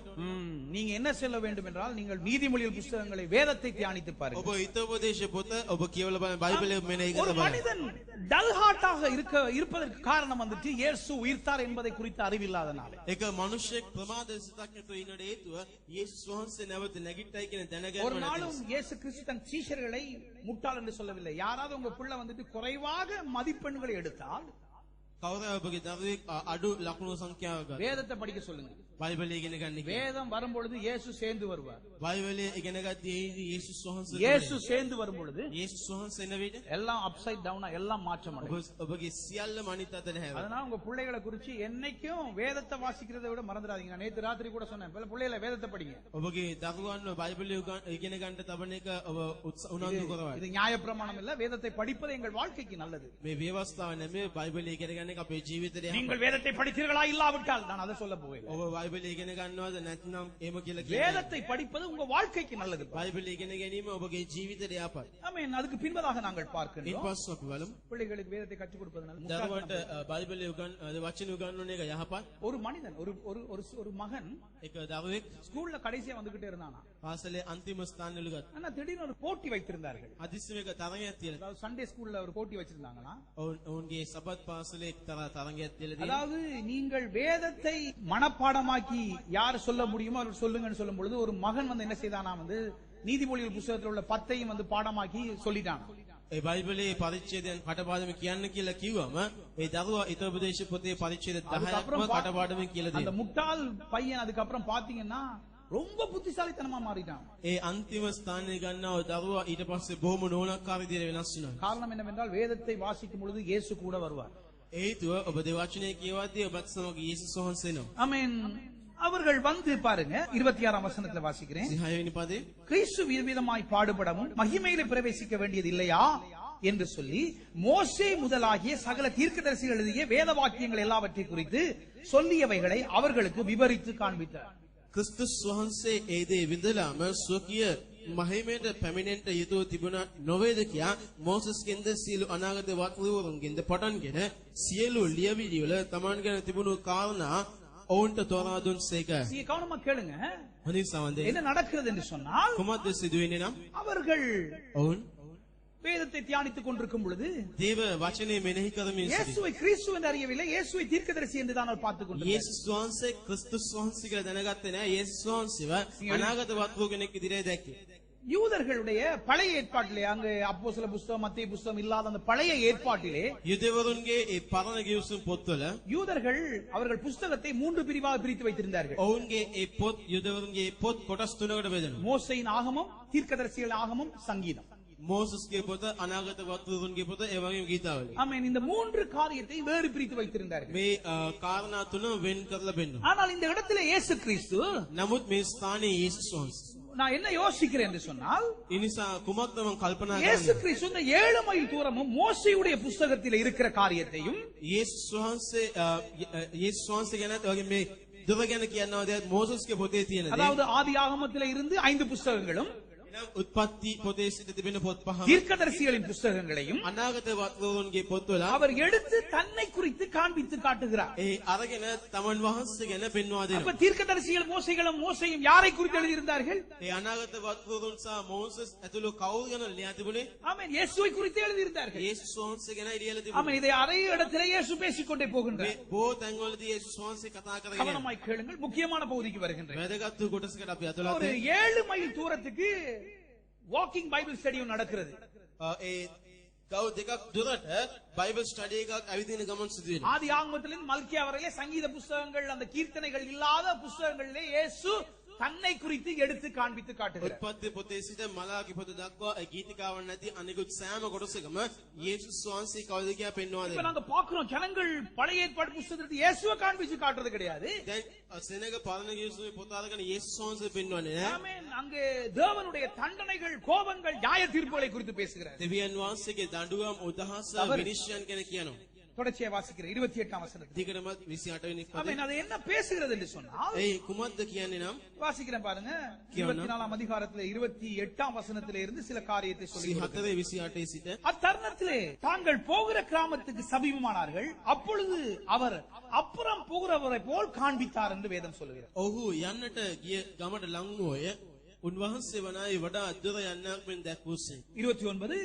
நீங்க என்ன செய்ய வேண்டும் என்றால், நீங்கள் நீதிமொழிகள் புத்தகங்களை, வேதத்தை தியானித்து பாருங்கள். ඔබ හිතෝපදේශ පොත ඔබ කියවලා බලන්න බයිබලය මෙනෙහි ஒரு කරලා බලන්න. மனிதன் டல் ஹார்ட்டாக இருப்பதற்கு காரணம் வந்துட்டு இயேசு உயிர்த்தார் என்பதை குறித்து அறிவில்லாதனால. එක මිනිහෙක් ප්‍රමාද සිතක් නැතුව ඉන්නට හේතුව යේසුස් වහන්සේ නැවත නැගිට්ටයි කියන ஒரு දැනගැනීම நாளும் නැතිව. இயேசு கிறிஸ்து தன் சீஷர்களை முட்டாள் என்று சொல்லவில்லை. யாராவது உங்க பிள்ளை வந்துட்டு குறைவாக மதிப்பெண்களை எடுத்தால் කවුරු ඔබගේ දරුවෙක් අඩු ලකුණු සංඛ්‍යාවක් ගත්තා. வேதத்தை படிக்க சொல்லுங்க. බයිබලය ඉගෙන ගන්න කියලා. வேதம் வரும்பொழுது இயேசு சேர்ந்து வருவார். බයිබලය ඉගෙන ගත්තී යේසුස් වහන්සේ. இயேசு சேர்ந்து வரும்பொழுது යේසුස් වහන්සේ එන විට எல்லாம் அப்சைட் டவுனா, எல்லாம் மாற்றம் அடையும். ඔබගේ සියල්ලම අනිත් අතට හැරෙනවා. அதனால உங்க பிள்ளைகளை குறிச்சு என்னைக்கும் வேதத்தை வாசிக்கிறதை விட மறந்துடாதீங்க. நான் நேத்து ராத்திரி கூட சொன்னேன், பிள்ளைகளை வேதத்தை படிங்க. ඔබගේ දරුවන්ව බයිබලය ඉගෙන ගන්න තබන එක ඔබ උනන්දු කරවන්න. இது நியாயப்பிரமாணம் இல்ல, வேதத்தை படிப்பது எங்கள் வாழ்க்கைக்கு நல்லது. මේ ව්‍යවස්ථාව නෙමෙයි බයිබලය ඉගෙන ගන්න එක අපේ ජීවිතේ. நீங்கள் வேதத்தை படித்தீர்களா இல்லாவிட்டால் நான் அதை சொல்ல போவேன். ඔබ බයිබලය ඉගෙන ගන්නවද නැත්නම් එහෙම කියලා කියනවා. வேதத்தை படிப்பது உங்க வாழ்க்கைக்கு நல்லது. බයිබලය ඉගෙන ගැනීම ඔබගේ ජීවිතයට යහපත්. ஆமென். அதுக்கு பின்பதாக நாங்கள் பார்க்கிறோம், ඊපස්ව අපි බලමු. பிள்ளைகளுக்கு வேதத்தை கற்றுக் கொடுப்பது நல்லது. දරුවන්ට බයිබලය වචන උගන්වන එක යහපත්. ஒரு மனிதன், ஒரு மகன் එක දරුවෙක් ஸ்கூல்ல கடைசியா வந்துகிட்டே இருந்தானா. පාසලේ අන්තිම ස්ථානවල ගත්තා. ஆனா திடீர்னு ஒரு போட்டி வைத்திருந்தார்கள். අදිස්සියක තරගයක් තියලා அதாவது சண்டே ஸ்கூல்ல ஒரு போட்டி வச்சிருந்தாங்கன்னா, ඔවුන්ගේ සබත් පාසලේ තරගයක් තියලා තියෙනවා. அதாவது நீங்கள் வேதத்தை மனப்பாடமாக்கி யார் சொல்ல முடியுமோ அவர் சொல்லுங்கன்னு சொல்லும் பொழுது ஒரு மகன் வந்து என்ன செய்தானா வந்து நீதிமொழிகள் புத்தகத்தில் உள்ள 10ஐயும் வந்து பாடமாக்கி சொல்லிட்டான். ඒ බයිබලයේ පරිච්ඡේදයන් කටපාඩම කියන්න කියලා කිව්වම ඒ දරුවා ඊතෝපදේශ පොතේ පරිච්ඡේද 10ක්ම කටපාඩම කියලා அந்த දෙනවා. முட்டாள் பையன் அதுக்கப்புறம் பாத்தீங்கன்னா ரொம்ப புத்திசாலித்தனமா மாறிட்டான். ඒ අන්තිම ස්ථානයේ ගන්නව දරුවා ඊට පස්සේ බොහොම නෝනක්කාර විදියට වෙනස් වෙනවා. காரணம் என்னவென்றால் வேதத்தை வாசிக்கும் பொழுது இயேசு கூட வருவார். ඒ හේතුව ඔබ දෙවචනයේ කියවද්දී ඔබත් සමග යේසුස් වහන්සේ එනවා. ஆமென். அவர்கள் வந்து பாருங்க 26ஆம் வசனத்துல வாசிக்கிறேன். 36 වෙනි පදේ கிறிஸ்து விதவிதமாய் பாடுபடவும் மகிமையிலே பிரவேசிக்க வேண்டியது இல்லையா என்று சொல்லி மோசே முதலாகிய சகல தீர்க்கதரிசிகள் எழுதிய வேத வாக்கியங்கள் எல்லாவற்றை குறித்து சொல்லியவைகளை அவர்களுக்கு விவரித்து காண்பித்தார். ක්‍රිස්තුස් වහන්සේ ඒ දේ විඳලාම ස්වකීය මහිමයට පැමිණෙන්න යුතුව තිබුණා නොවේද කියා මෝසස්ගෙන්ද සියලු අනාගත වක්තවරුන්ගෙන්ද පටන්ගෙන සියලු ලියවිලි වල තමන් ගැන තිබුණු කාරණා ඔවුන්ට තෝරා දුන්සේක. நீங்க கவனமா கேளுங்க. හොඳින් සමන්දේ என்ன நடக்கிறது என்று சொன்னால் කුමක්ද සිදුවෙන්නේ නම් அவர்கள் ඔවුන් வேதத்தை தியானித்துக் கொண்டிருக்கும் பொழுது දේව වචනේ මෙනෙහි කරමින් සිටි. இயேசுவை கிறிஸ்து என்று அறியவில்லை, இயேசுவை தீர்க்கதரிசி என்று தான் அவர் பார்த்துக் கொண்டிருந்தார். යේසුස් වහන්සේ ක්‍රිස්තුස් වහන්සේ කියලා දැනගත්තේ නැහැ. යේසුස් වහන්සේව අනාගත වක්තව කෙනෙක් විදිහට දැක්කේ. யூதர்களுடைய பழைய ஏற்பாட்டிலே அங்கு அப்போஸ்தல புஸ்தகம் மத்தேயு புஸ்தகம் இல்லாத அந்த பழைய ஏற்பாட்டிலே යුදෙවරුන්ගේ ඒ පරණ ගිවිසුම් පොත්වල யூதர்கள் அவர்கள் புஸ்தகத்தை 3 பிரிவாக பிரித்து வைத்திருந்தார்கள். ඔවුන්ගේ ඒ පොත් යුදෙවරුන්ගේ ඒ පොත් කොටස් තුනකට බෙදෙනවා. மோசேயின் ஆகமம், தீர்க்கதரிசிகள் ஆகமம், சங்கீதம். මෝසස්ගේ පොත අනාගත වක්තවරුන්ගේ පොත ඒ වගේම ගීතාවලිය. ஆமென். இந்த 3 காரியத்தை வேறு பிரித்து வைத்திருந்தார்கள். මේ කාරණා තුන වෙන් කරලා බෙන්නවා. ஆனால் இந்த இடத்திலே இயேசு கிறிஸ்து, නමුත් මේ ස්ථානයේ යේසුස් වහන්සේ. நான் என்ன யோசிக்கிறேன் என்று சொன்னால் ඒ නිසා කුමක්ද මම කල්පනා இயேசு කරන්නේ? கிறிஸ்து இந்த 7 மைல் தூரமும் மோசேயுடைய புஸ்தகத்தில் இருக்கிற காரியத்தையும் යේසුස් වහන්සේ යේසුස් වහන්සේ ගැන වගේ මේ දුර ගැන කියනවා දැන් මෝසස්ගේ පොතේ තියෙන දේ. அதாவது ஆதி ஆகமத்திலே இருந்து 5 புஸ்தகங்களும் එනම් උත්පත්ති පොතේ සිට තිබෙන පොත් පහම தீர்க்கதரிசிகளின் புஸ்தகங்களையும் අනාගත වක්තවරුන්ගේ පොත්වල அவர் எடுத்து தன்னை குறித்து காண்பித்து காட்டுகிறார். ඒ අරගෙන තමන් වහන්සේ ගැන පෙන්වා அப்ப දෙනවා. தீர்க்கதரிசிகள் மோசைகளும் மோசையும் யாரை குறித்து எழுதியிருந்தார்கள்? ඒ අනාගත වක්තවරුන් සහ මෝසස් ඇතුළු කවුරු ගැන ලියා තිබුණේ? ஆமென். இயேசுவை குறித்து எழுதியிருந்தார்கள். යේසුස් වහන්සේ ගැන ලියලා තිබුණේ. ஆமென். இதை அறைய இடத்திலே இயேசு பேசிக்கொண்டே போகின்றார். මේ බොහෝ තැන්වලදී යේසුස් වහන්සේ කතා කරගෙන கவனமாய் கேளுங்கள், முக்கியமான பகுதிக்கு வருகின்றேன். වැදගත් වූ කොටසකට අපි අතලත් ஒரு 7 மைல் தூரத்துக்கு வாக்கிங் பைபிள் ஸ்டடியும் நடக்கிறது. ඒ ගව් දෙකක් දුරට බයිබල් ස්ටඩි එකක් ඇවිදින ගමන් සිදු වෙනවා. ஆதி ஆகமத்திலிருந்து மல்கியா வரையிலே சங்கீத புஸ்தகங்கள், அந்த கீர்த்தனைகள் இல்லாத புஸ்தகங்களிலே இயேசு தன்னை குறித்து எடுத்து காண்பித்து காட்டுகிறார். උත්පත්ති පොතේ සිට මලාකි පොත දක්වා ඒ ගීතිකාවන් නැති අනිකුත් සෑම කොටසකම යේසුස් වහන්සේ කවුද කියලා පෙන්වා இப்ப දෙනවා. நாங்க பாக்குறோம் ஜனங்கள் பழைய ஏற்பாடு புஸ்தகத்தை இயேசுவை காண்பிச்சு காட்டுறது கிடையாது. දැන් සෙනග පරණ ගිවිසුමේ පොත අරගෙන යේසුස් වහන්සේ පෙන්වන්නේ නැහැ. ஆமென். அங்கே தேவனுடைய தண்டனைகள், கோபங்கள், நியாய தீர்ப்புகளை குறித்து பேசுகிறார். දෙවියන් වහන්සේගේ දඬුවම් උදහස විනිශ්චයන් ගැන කියනවා. தொடர்ச்சியா வாசிக்கிற 28ஆம் வசனத்தில். දිගටම 28 වෙනි පදේ. ஆமென். அது என்ன பேசுகிறது என்று சொன்னால் ඒ කුමක්ද කියන්නේ නම් வாசிக்கிறேன் பாருங்க. 24ஆம் அதிகாரத்திலே 28ஆம் வசனத்திலே இருந்து சில காரியத்தை சொல்லி 34 28 සිට அத்தருணத்திலே தாங்கள் போகிற கிராமத்துக்கு சமீபமானார்கள். அப்பொழுது அவர் அப்புறம் போகிறவரை போல் காண்பித்தார் என்று வேதம் சொல்லுகிறது. ඔහු යන්නට ගිය ගමට ලං වූය. උන්වහන්සේ වනායි වඩා අද්දුර යන්නක් මෙන් දැක්වූසේ. 29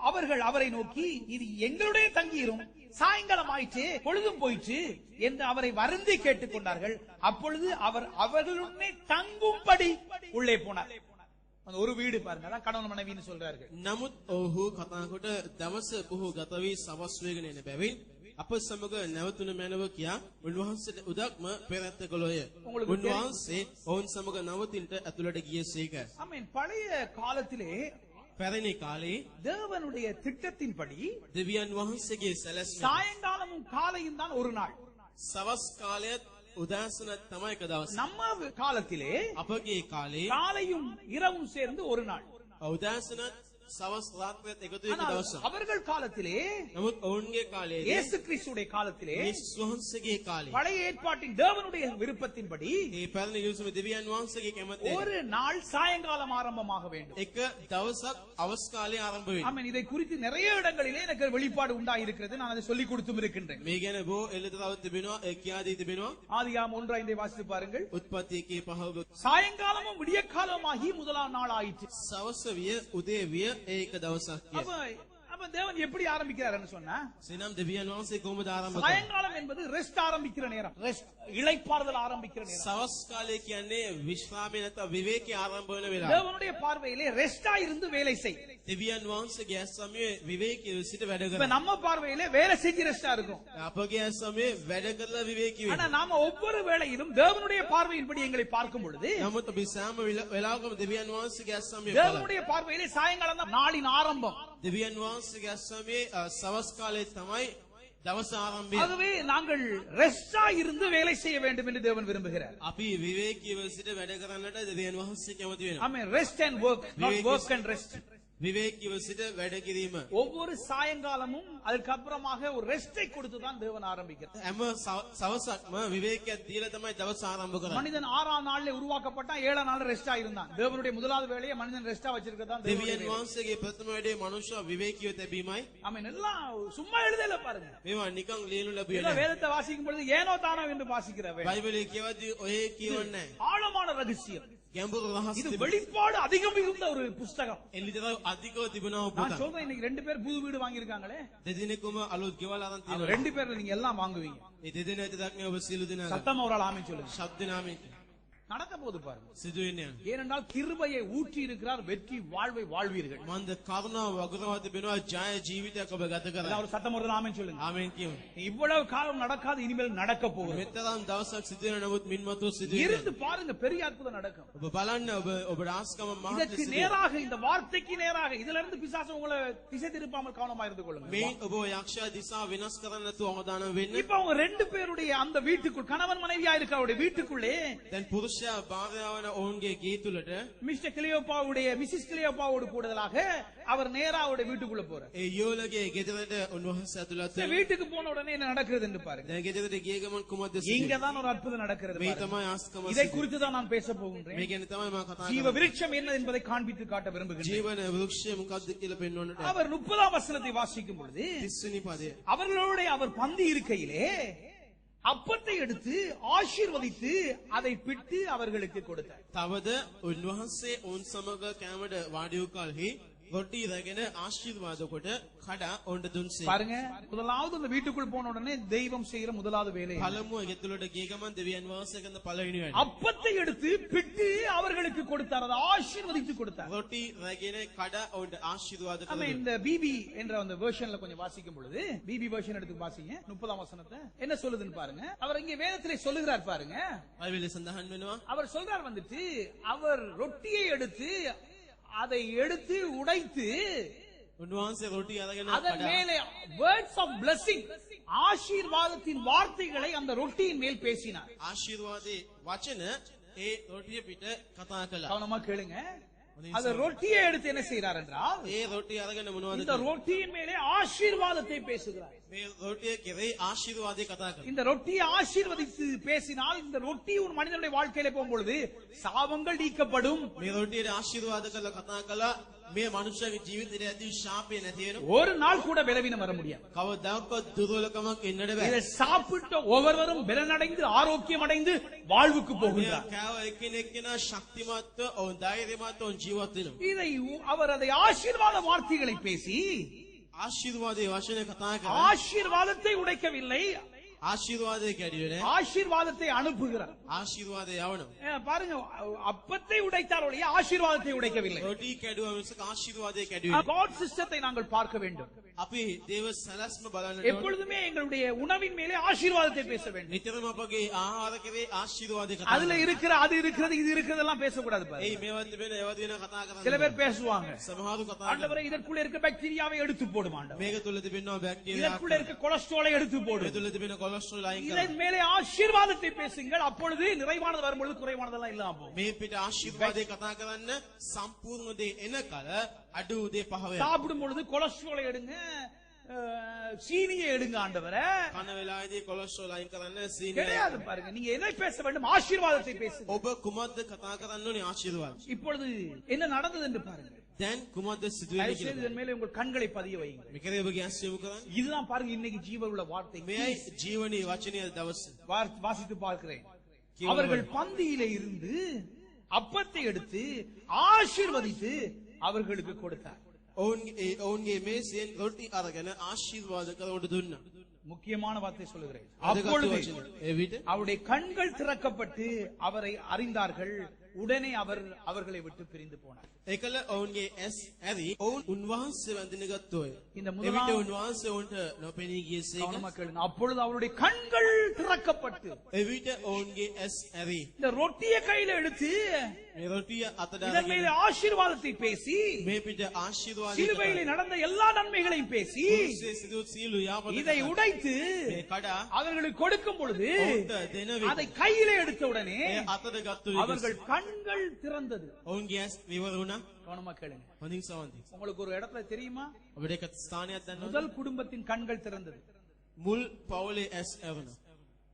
அவர்கள் அவரை நோக்கி இது எங்களுடைய தங்கியிரும், சாயங்காலம் ஆயிற்று, பொழுதும் போயிற்று என்று அவரை வருந்தி கேட்டுக் கொண்டார்கள். அப்பொழுது அவர் அவர்களுடனே தங்கும்படி உள்ளே போனார். அந்த ஒரு வீடு பாருங்க, அதான் கணவன் மனைவின்னு சொல்றார்கள். නමුත් ඔහු කතා කොට දවස බොහෝ ගත වී සවස් වේගෙන එන බැවින් අප සමග නැවතුන මැනව කියා උන්වහන්සේට උදක්ම පෙරත්ත කළෝය. උන්වහන්සේ ඔවුන් සමග නවතින්ට ඇතුළට ගියසේක. ஆமென். பழைய காலத்திலே පැරණි කාලේ தேவனுடைய திட்டத்தின்படி දෙවියන් වහන්සේගේ සැලැස්ම சாயங்காலமும் காலையும் தான் ஒரு நாள். සවස් කාලයත් උදෑසනත් තමයි එක දවස. நம்ம காலத்திலே අපගේ කාලේ காலையும் இரவும் சேர்ந்து ஒரு நாள். උදෑසනත් සවස් රාත්‍රියත් එකතු වෙන ஆனால் දවස. அவர்கள் காலத்திலே, නමුත් ඔවුන්ගේ කාලේ இயேசு கிறிஸ்துடைய காலத்திலே, යේසුස් වහන්සේගේ කාලේ பழைய ஏற்பாட்டின் தேவனுடைய விருப்பத்தின்படி ඒ පැරණි ගිවිසුමේ දෙවියන් වහන්සේගේ කැමැත්ත ஒரு நாள் சாயங்காலம் ஆரம்பமாக வேண்டும். එක දවසක් අවස් කාලේ ආරම්භ වෙනවා. ஆமென். இதை குறித்து நிறைய இடங்களிலே எனக்கு வெளிப்பாடு உண்டாயிருக்கிறது. நான் அதை சொல்லிக் கொடுத்தும் இருக்கின்றேன். මේ ගැන බොහෝ එළදරව් තිබෙනවා, ඒ කියා දී තිබෙනවා. ஆதியாகமம் 1:5 வாசித்து பாருங்கள். උත්පත්ති 1:5 சாயங்காலமும் விடியற்காலமாகி முதலாம் நாள் ஆயிற்று. සවස විය උදේ විය ඒක දවසක් அப்ப කිය. அப்ப அப்ப தேவன் எப்படி ஆரம்பிக்கிறாருன்னு சொன்னா, සෙනම් දෙවියන් වහන්සේ කොහොමද ආරම්භ කරන්නේ? சாயங்காலம் என்பது ரெஸ்ட் ஆரம்பிக்கிற நேரம், ரெஸ்ட் இளைப்பாறுதல் ஆரம்பிக்கிற நேரம். සවස් කාලය කියන්නේ විශ්‍රාමයේ නැත්නම් විවේකී ආරම්භ වෙන වෙලාව. தேவனுடைய பார்வையிலே ரெஸ்டா இருந்து வேலை செய். දෙවියන් වහන්සේගේ ඇස් සමයේ විවේකීව සිට වැඩ இப்ப කරනවා. நம்ம பார்வையிலே வேலை செஞ்சு ரெஸ்டா இருக்கும். අපගේ ඇස් සමයේ වැඩ කරලා විවේකී ஆனா වෙනවා. நாம ஒவ்வொரு வேளையிலும் தேவனுடைய பார்வையின்படி எங்களை பார்க்கும் பொழுது, නමුත් අපි සෑම වෙලාවකම දෙවියන් වහන්සේගේ ඇස් සමයේ බලනවා. தேவனுடைய பார்வையிலே சாயங்காலம் தான் நாளின் ஆரம்பம். දෙවියන් වහන්සේගේ ඇස් සමයේ සවස් කාලයේ තමයි දවස ආරම්භය. ஆகவே நாங்கள் ரெஸ்டா இருந்து வேலை செய்ய வேண்டும் என்று தேவன் விரும்புகிறார். අපි විවේකීව සිට වැඩ කරන්නට දෙවියන් වහන්සේ කැමති වෙනවා. Amen. Rest and work, not work and rest. විවේකීව සිට වැඩ කිරීම. ஒவ்வொரு சாயங்காலமும் அதுக்கு அப்புறமாக ஒரு ரெஸ்டை கொடுத்து தான் தேவன் ஆரம்பிக்கிறார். හැම සවසක්ම විවේකයක් දීලා තමයි දවස ආරම්භ කරන්නේ. மனிதன் 6ஆம் நாள்ல உருவாக்கப்பட்டான், 7ஆம் நாள் ரெஸ்டா இருந்தான். தேவனுடைய முதலாவது வேலையை மனிதன் ரெஸ்டா வச்சிருக்கதான் දෙවියන් වහන්සේගේ ප්‍රථම වැඩේ මනුෂ්‍ය විවේකීව තැබීමයි. ஆமென். எல்லாம் சும்மா எழுதல பாருங்க. මේවා නිකන් ලියනු இல்ல, ලැබුවේ வேதத்தை வாசிக்கும் பொழுது ஏனோ தானோ என்று வாசிக்கிறவே. බයිබලයේ කියවදී ඔය කියවන්නේ නැහැ. ஆழமான ரகசியம். ගැඹුරු රහස් இது තිබෙනවා. வெளிப்பாடு அதிகம் மிகுந்த ஒரு புஸ்தகம். එල්ලිතර අධිකව තිබෙනවා நான் පුතා. சொல்றேன், இன்னைக்கு 2 பேர் புது வீடு வாங்கியிருக்காங்களே, දෙදිනෙකම අලුත් ගෙවල් අරන් அந்த තියෙනවා. 2 பேர்ல நீங்க எல்லாம் வாங்குவீங்க. ඒ දෙදින ඇති දක්නේ ඔබ සියලු දෙනා சத்தமா ஒரு ஆள் ஆமென் சொல்லுங்க. ශබ්ද නාමයෙන් நடக்க போது பாருங்க. සිදු වෙන්නේ යන. ஏனென்றால் கிருபையை ஊற்றி இருக்கிறார், வெற்றி வாழ்வை வாழ்வீர்கள். මන්ද කරුණාව වගුරව තිබෙනවා ජය ජීවිතයක් ඔබ ගත කරා. ஒரு சத்தம் ஒரு ஆமென் சொல்லுங்க. ආමෙන් කියමු. இவ்வளவு காலம் நடக்காது, இனிமேல் நடக்க போகுது. මෙතරම් දවසක් සිදු වෙන නමුත් මින්මතු සිදු இருந்து වෙනවා. பாருங்க, பெரிய அற்புதம் நடக்கும். ඔබ බලන්න ඔබ ආස්කම මහත් இதற்கு සිදු. நேராக, இந்த வார்த்தைக்கு நேராக, இதுல இருந்து பிசாசு உங்களை திசை திருப்பாமல் கவனமா இருந்து கொள்ளுங்க. මේ ඔබ යක්ෂයා දිසා වෙනස් කරන්න නැතුව අවධානය වෙන්න. இப்ப அவங்க 2 பேருடைய அந்த வீட்டுக்குள், கணவன் மனைவியா இருக்க அவருடைய வீட்டுக்குள்ளே දැන් පුරුෂයා භාර්යාවන ඔවුන්ගේ ගේ තුලට மிஸ்டர் கிளியோபாவுடைய மிஸ்ஸஸ் கிளியோபாவோடு கூடுதலாக அவர் நேரா அவருடைய வீட்டுக்குள்ள போறார். ඒ යෝලගේ ගෙදරට උන්වහන්සේ ඇතුළත් இந்த වෙනවා. வீட்டுக்கு போன உடனே என்ன நடக்கிறது என்று பாருங்க. දැන් ගෙදරට ගිය ගමන් කුමක්ද සිදු இங்க தான் ஒரு அற்புதம் நடக்கிறது මේ பாருங்க. තමයි ආස්කම இதை සිදු. குறித்து தான் நான் பேச போகின்றேன். මේ ගැන තමයි මම කතා ஜீவ කරන්නේ. விருட்சம் என்ன என்பதை காண்பித்து காட்ட விரும்புகிறேன். ජීවන වෘක්ෂය මොකක්ද කියලා පෙන්වන්නට. அவர் 30ஆம் வசனத்தை வாசிக்கும் பொழுது, 30 වෙනි පදය. அவர்களோட அவர் பந்தி இருக்கையிலே அப்பத்தை எடுத்து ஆசீர்வதித்து அதை பிட்டு அவர்களுக்கு கொடுத்தார். තවද උන්වහන්සේ ඔවුන් සමග කැමඩ වාඩි වූ කලෙහි රොටි රැගෙන ආශිර්වාද කොට කඩා ඔවුන්ට දුන්සේ. பாருங்க, முதலாவது அந்த வீட்டுக்குள் போன உடனே தெய்வம் செய்யற முதலாவது வேலை, පළමුව ගෙතුලට ගිය ගමන් දෙවියන් වහන්සේ කරන පළවෙනි වැඩ. அப்பத்தை எடுத்து பிட்டு அவர்களுக்கு கொடுத்தார், அதை ஆசீர்வதித்து கொடுத்தார். රොටි රැගෙන කඩා ඔවුන්ට ආශිර්වාද நம்ம කළා. இந்த பிபி என்ற அந்த வெர்ஷன்ல கொஞ்சம் வாசிக்கும் பொழுது, பிபி வெர்ஷன் எடுத்து வாசிங்க, 30ஆம் வசனத்தை என்ன சொல்லுதுன்னு பாருங்க. அவர் இங்கே வேதத்திலே சொல்லுகிறார் பாருங்க. බයිබලයේ සඳහන් වෙනවා. அவர் சொல்றார் வந்துட்டு, அவர் ரொட்டியை எடுத்து அதை எடுத்து உடைத்து උන්වහන්සේ රොටි අරගෙන அதன் කඩා மேலே வேர்ட்ஸ் ஆஃப் blessing, ஆசீர்வாதத்தின் வார்த்தைகளை அந்த ரொட்டியின் மேல் பேசினார். ආශිර්වාදේ වචන ඒ රොටිය පිට කතා කළා. கவனமா கேளுங்க. அந்த ரொட்டியை எடுத்து என்ன செய்கிறார் என்றால், ඒ රොටි අරගෙන මොනවද இந்த ரொட்டியின் மேலே ஆசீர்வாதத்தை பேசுகிறார். මේ රොටිය කෙරේ ආශිර්වාදේ කතා කළා. இந்த ரொட்டியை ஆசீர்வதித்து பேசினால், இந்த ரொட்டி ஒரு மனிதனுடைய வாழ்க்கையில போகும்பொழுது சாபங்கள் நீக்கப்படும். මේ රොටියට ආශිර්වාද කරලා කතා කළා. මේ මනුෂ්‍යගේ ජීවිතයට ඇති ශාපය නැති වෙනවා. ஒரு நாள் கூட பலவீனம் வர முடியாது. කවදාකවත් දුර්වලකමක් එන්නට இதை බෑ. சாப்பிட்ட ஒவ்வொருவரும் பலனடைந்து ஆரோக்கியம் அடைந்து வாழ்வுக்கு මෙයා போகின்றார். කෑව එක්කෙනෙක්ගෙන ශක්තිමත්ව ඔවුන් ධෛර්යමත්ව ඔවුන් ජීවත් වෙනවා. இதை அவர் அதை ஆசீர்வாத வார்த்தைகளை பேசி ආශිර්වාදයේ වචනේ කතා කරා. ஆசீர்வாதத்தை உடைக்கவில்லை, ආශිර්වාදයේ කැඩියේ නෑ. ஆசீர்வாதத்தை அனுப்புகிறார். ආශිර්වාදය යවනවා. பாருங்க, அப்பத்தை உடைத்தார் ஒழிய ஆசீர்வாதத்தை உடைக்கவில்லை. රොටි කැඩුවා මිසක ආශිර්වාදයේ කැඩුවේ. காட் சிஸ்டத்தை நாங்கள் பார்க்க வேண்டும். අපි දේව සලස්ම බලන්නට ඕනේ. எப்பொழுதுமே எங்களுடைய உணவின் மேலே ஆசீர்வாதத்தை பேச வேண்டும். නිතරම අපගේ ආහාර කෙරේ ආශිර්වාදේ කතා அதுல කරනවා. இருக்கிற அது இருக்கிறது இது இருக்கிறதெல்லாம் பேசக்கூடாது பாருங்க. එයි මේවත් තිබෙන ඒවා දින කතා சில කරන්නේ. பேர் பேசுவாங்க, සමහරු කතා කරනවා. ஆண்டவரே இதற்குள்ள இருக்க பாக்டீரியாவை எடுத்து போடும் ஆண்டவரே, මේක තුල තිබෙනවා බැක්ටීරියා. இதற்குள்ள இருக்க கொலஸ்ட்ராலை எடுத்து මේ போடும். තුල තිබෙන කොලෙස්ටරෝල් අයින් කරනවා. இதன் மேலே ஆசீர்வாதத்தை பேசுங்கள், அப்பொழுது நிறைவானது வரும்பொழுது குறைவானதெல்லாம் இல்லாம போகும். මේ පිට ආශිර්වාදේ කතා කරන්න සම්පූර්ණ දේ එන කල අඩු දේ පහ වෙනවා. சாப்பிடும் பொழுது கொலஸ்ட்ராலை எடுங்க, சீனியை எடுங்க ஆண்டவரே, කන වෙලාවේදී කොලෙස්ටරෝල් අයින් කරන්න සීනි. கிடையாது பாருங்க. நீங்க எதை பேச வேண்டும்? ஆசீர்வாதத்தை பேசுங்க. ඔබ කුමක්ද කතා කරන්න ඕනේ? ආශිර්වාද. இப்பொழுது என்ன நடந்தது என்று பாருங்க. දැන් කුමක්ද සිදු වෙන්නේ தயவு செய்து කියලා. இதன் மேலே உங்கள் கண்களை பதிய வையுங்கள். මේ කරේ ඔබගේ ඇස් යොමු කරන්න. இதுதான் பாருங்க இன்னைக்கு ஜீவனுள்ள வார்த்தை. මේයි ජීවනයේ වචනය දවස්. வாசித்து பார்க்கிறேன். அவர்கள் பந்தியிலே இருந்து அப்பத்தை எடுத்து ஆசீர்வதித்து அவர்களுக்கு கொடுத்தார். ඔවුන්ගේ මේසයෙන් රොටි අරගෙන ආශිර්වාද කරවට දුන්නා. முக்கியமான வார்த்தை சொல்லுகிறேன். වැදගත් அப்பொழுது වචන. ඒ විට அவருடைய கண்கள் திறக்கப்பட்டு அவரை அறிந்தார்கள். உடனே அவர்களை விட்டு பிரிந்து போனார். එකල ඔවුන්ගේ ඇස් ඇරි ඔවුන් උන්වහන්සේ වැඳින ගත්තෝය. இந்த එවිට முதலாம் උන්වහන්සේ ඔවුන්ට නොපෙනී ගියසේක. கவனமா கேளுங்க. அப்பொழுது அவருடைய கண்கள் திறக்கப்பட்டு එවිට ඔවුන්ගේ ඇස් ඇරි இந்த ரொட்டியை கையில எடுத்து මේ රොටිය අතට இதன் மீது අරගෙන ஆசீர்வாதத்தை பேசி මේ පිට ආශිර්වාද சிலுவையில் நடந்த எல்லா நன்மைகளையும் பேசி කුරුසේ සිදු සීලු යාපත இதை உடைத்து මේ කඩා அவர்களுக்கு கொடுக்கும் பொழுது ඔවුන්ට දෙන அதை විට கையிலே எடுத்த உடனே ඒ අතට ගත්තු அவர்கள் கண்கள் திறந்தது. ඔවුන්ගේ ඇස් විවර වුණා. கவனமா கேளுங்க. හොඳින් සවන්ති. உங்களுக்கு ஒரு இடத்துல தெரியுமா, ඔබට එක ස්ථානයක් දන්නවද? முதல் குடும்பத்தின் கண்கள் திறந்தது. මුල් පවුලේ ඇස් ඇරුණා.